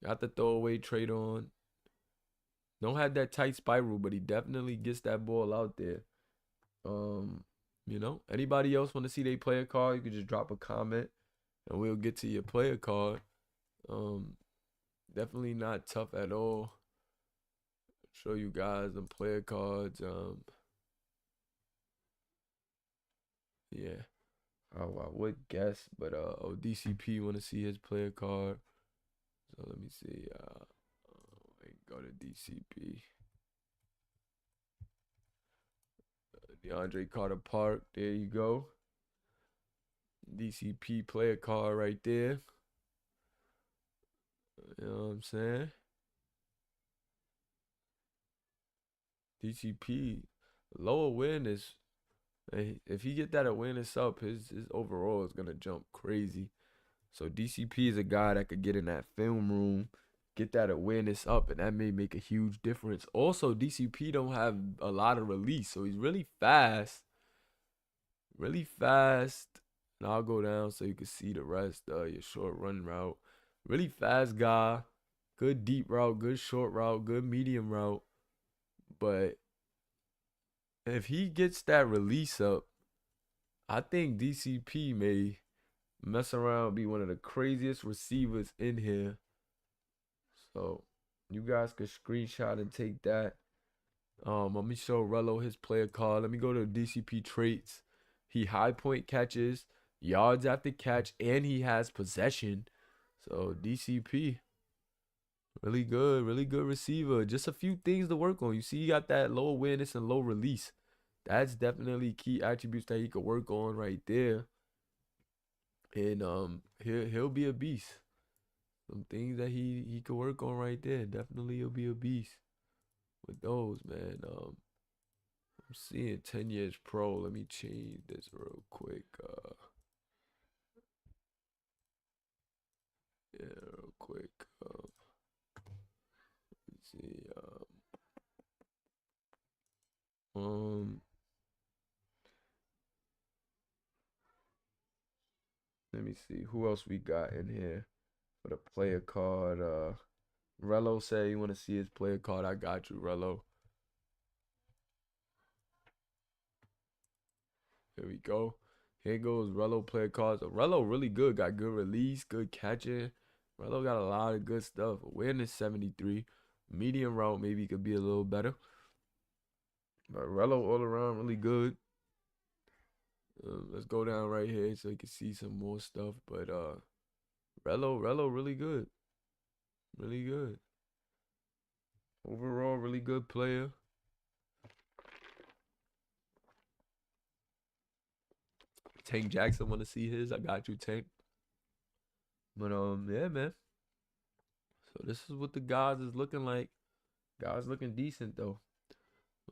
Got the throwaway trade on. Don't have that tight spiral, but he definitely gets that ball out there. Anybody else want to see their player card? You can just drop a comment and we'll get to your player card. Definitely not tough at all. Show you guys the player cards. Yeah. Oh, I would guess, but DCP want to see his player card. So let me see. Go to DCP. DeAndre Carter Park. There you go. DCP player card right there. You know what I'm saying? DCP, low awareness. If he get that awareness up, his overall is gonna jump crazy. So DCP is a guy that could get in that film room, get that awareness up, and that may make a huge difference. Also, DCP don't have a lot of release, so he's really fast. Really fast. And I'll go down so you can see the rest. Your short run route. Really fast guy. Good deep route, good short route, good medium route. But if he gets that release up, I think DCP may mess around, be one of the craziest receivers in here. So you guys could screenshot and take that. Let me show Rello his player card. Let me go to DCP traits. He high point catches, yards after catch, and he has possession. So DCP, really good receiver. Just a few things to work on. You see, he got that low awareness and low release. That's definitely key attributes that he could work on right there. and he'll be a beast. Some things that he could work on right there. Definitely he'll be a beast with those, man. I'm seeing 10 years pro. Let me change this real quick. Yeah, real quick. Let's see. Um, Let me see who else we got in here for the player card. Rello said you want to see his player card. I got you, Rello. Here we go. Here goes Rello player cards. Rello really good. Got good release, good catching. Rello got a lot of good stuff. Awareness 73. Medium route maybe could be a little better. But Rello all around really good. Let's go down right here so you can see some more stuff. But Rello really good. Really good. Overall, really good player. Tank Jackson want to see his. I got you, Tank. But yeah, man. So this is what the guys is looking like. Guys looking decent though.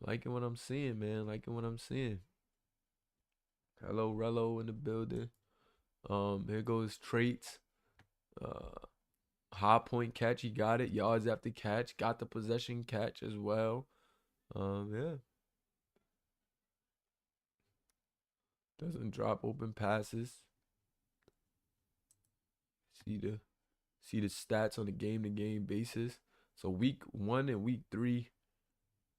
Liking what I'm seeing, man. Liking what I'm seeing. Hello, Rello in the building. Here goes traits. Uh, High point catch, he got it. Yards after catch, got the possession catch as well. Yeah. Doesn't drop open passes. See the see the stats on a game to game basis. So week 1 and week 3,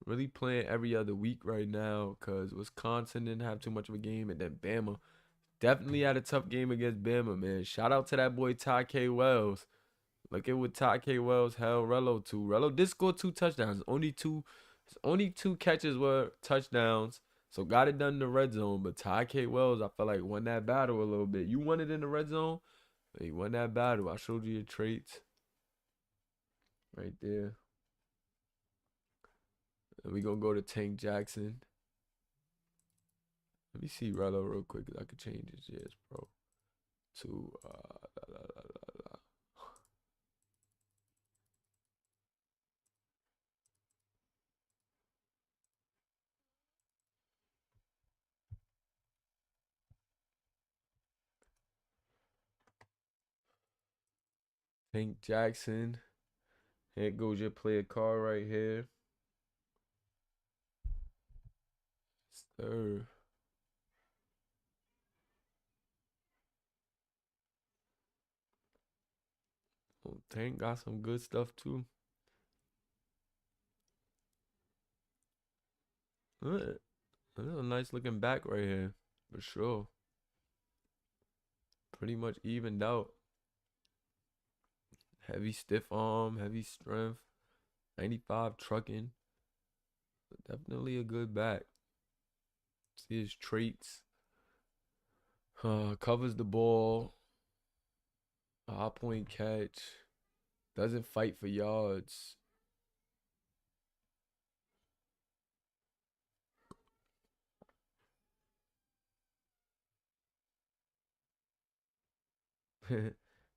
really playing every other week right now because Wisconsin didn't have too much of a game, and then Bama definitely had a tough game against Bama, man. Shout out to that boy Ty K. Wells. Look at what Ty K. Wells held Rello to. Rello did score 2 touchdowns. His only two catches were touchdowns. So got it done in the red zone. But Ty K. Wells, I felt like won that battle a little bit. You won it in the red zone, but he won that battle. I showed you your traits right there. And we gonna go to Tank Jackson. Let me see Rello real quick because I could change his years, bro. To la, la, la, la. Tank Jackson. Here goes your player card right here. Sir. Oh, Tank got some good stuff too. Alright. That's a nice looking back right here. For sure. Pretty much evened out. Heavy stiff arm, heavy strength. 95 trucking. Definitely a good back. See his traits. Covers the ball. High point catch. Doesn't fight for yards.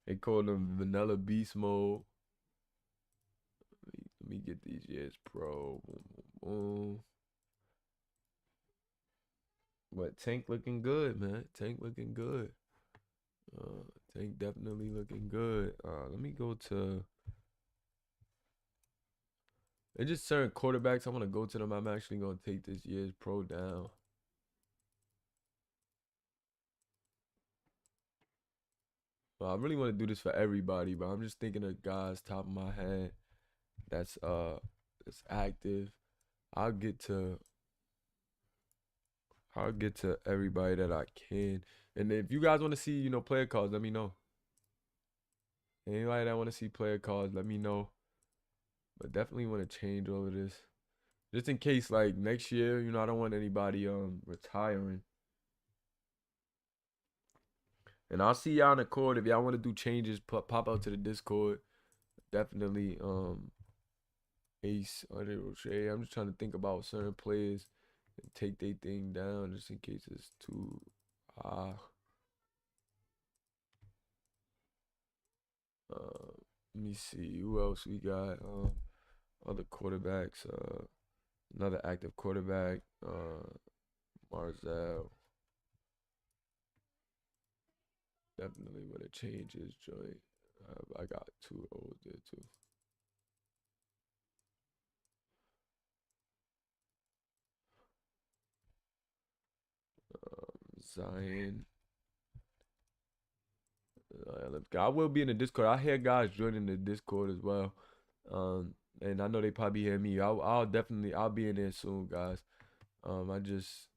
They call him Vanilla Beast Mode. Let me get these years pro. Boom, boom, boom. But Tank looking good, man. Tank looking good. Uh, Tank definitely looking good. Let me go to. They just certain quarterbacks. I want to go to them. I'm actually gonna take this year's pro down. Well, I really want to do this for everybody, but I'm just thinking of guys top of my head that's that's active. I'll get to I'll get to everybody that I can. And if you guys want to see, player cards, let me know. Anybody that want to see player cards, let me know. But definitely want to change all of this. Just in case like next year, I don't want anybody retiring. And I'll see y'all in the court. If y'all want to do changes, pop out to the Discord. Definitely Ace under Roche. I'm just trying to think about certain players and take their thing down just in case it's too high. Let me see who else we got. Other quarterbacks. Another active quarterback. Marzell. Definitely would have changed his joint. I got too old there too. Zion. I will be in the Discord. I hear guys joining the Discord as well. And I know they probably hear me. I'll definitely I'll be in there soon, guys. I just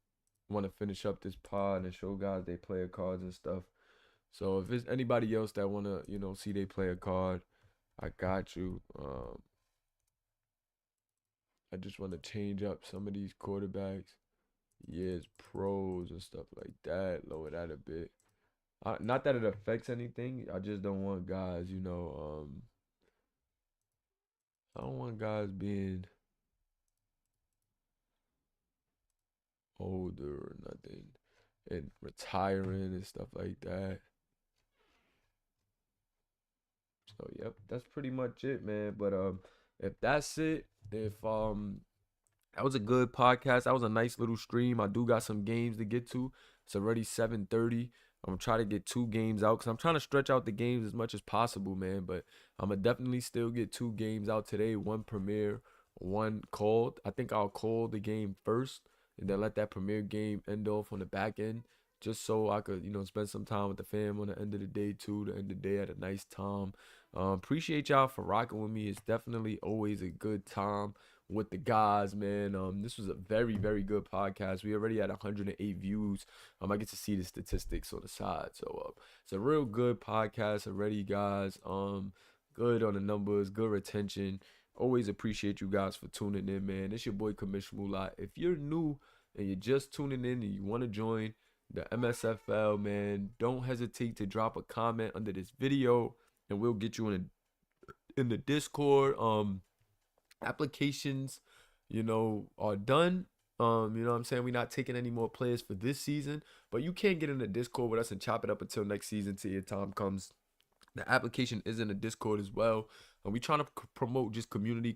want to finish up this pod and show guys they player cards and stuff. So if there's anybody else that wanna, see they player card, I got you. I just want to change up some of these quarterbacks. Years pros and stuff like that. Lower that a bit. Not that it affects anything. I just don't want guys, I don't want guys being older or nothing and retiring and stuff like that. So yep, that's pretty much it, man. But if that's it, if that was a good podcast. That was a nice little stream. I do got some games to get to. It's already 7:30. I'm gonna try to get 2 games out because I'm trying to stretch out the games as much as possible, man. But I'm gonna definitely still get 2 games out today. One premiere, one called. I think I'll call the game first and then let that premiere game end off on the back end, just so I could, spend some time with the fam on the end of the day too. The end of the day at a nice time. Appreciate y'all for rocking with me. It's definitely always a good time with the guys, man. This was a very, very good podcast. We already had 108 views. I get to see the statistics on the side. So it's a real good podcast already, guys. Good on the numbers, good retention. Always appreciate you guys for tuning in, man. It's your boy Kamish Mullah. If you're new and you're just tuning in and you want to join the MSFL, man, don't hesitate to drop a comment under this video and we'll get you in the Discord. Applications, are done. You know what I'm saying? We're not taking any more players for this season, but you can get in the Discord with us and chop it up until next season till your time comes. The application is in the Discord as well. And we trying to promote just community,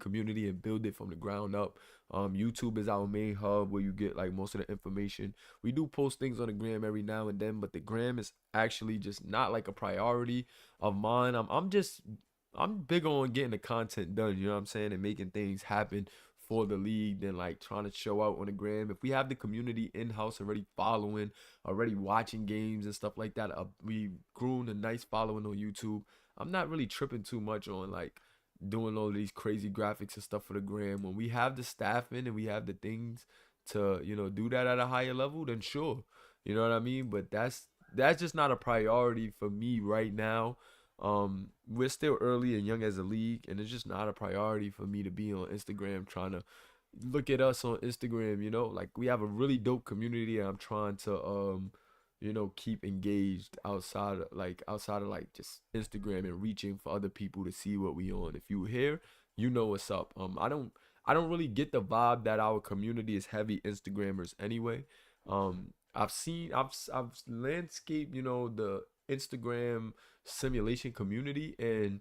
and build it from the ground up. YouTube is our main hub where you get like most of the information. We do post things on the gram every now and then, but the gram is actually just not like a priority of mine. I'm big on getting the content done, you know what I'm saying, and making things happen for the league than like trying to show out on the gram. If we have the community in house already following, already watching games and stuff like that, we grew a nice following on YouTube. I'm not really tripping too much on like doing all these crazy graphics and stuff for the gram. When we have the staffing and we have the things to, do that at a higher level, then sure. You know what I mean? But that's just not a priority for me right now. We're still early and young as a league, and it's just not a priority for me to be on Instagram trying to look at us on Instagram, like we have a really dope community and I'm trying to keep engaged outside of like just Instagram and reaching for other people to see what we on. If you here, you know what's up. I don't really get the vibe that our community is heavy Instagrammers anyway. I've landscaped, the Instagram simulation community, and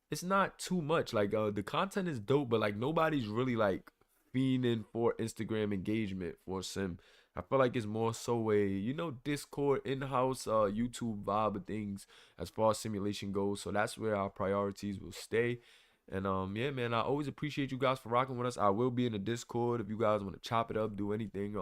it's not too much. Like the content is dope, but like nobody's really like fiending for Instagram engagement for sim. I feel like it's more so a Discord in-house YouTube vibe of things as far as simulation goes. So that's where our priorities will stay. And yeah, man, I always appreciate you guys for rocking with us. I will be in the Discord if you guys want to chop it up, do anything.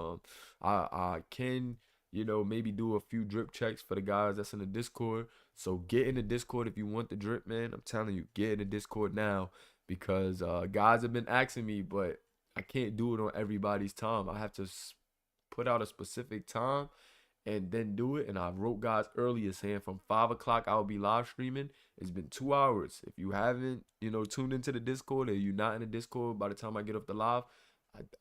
I can maybe do a few drip checks for the guys that's in the Discord. So get in the Discord if you want the drip, man. I'm telling you, get in the Discord now because guys have been asking me, but I can't do it on everybody's time. I have to put out a specific time and then do it. And I wrote guys earlier saying from 5 o'clock I'll be live streaming. It's been 2 hours. If you haven't, tuned into the Discord or you're not in the Discord by the time I get off the live,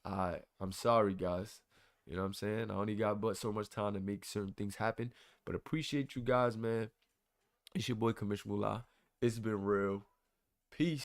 I'm sorry, guys. You know what I'm saying? I only got but so much time to make certain things happen. But appreciate you guys, man. It's your boy Kamish Mullah. It's been real. Peace.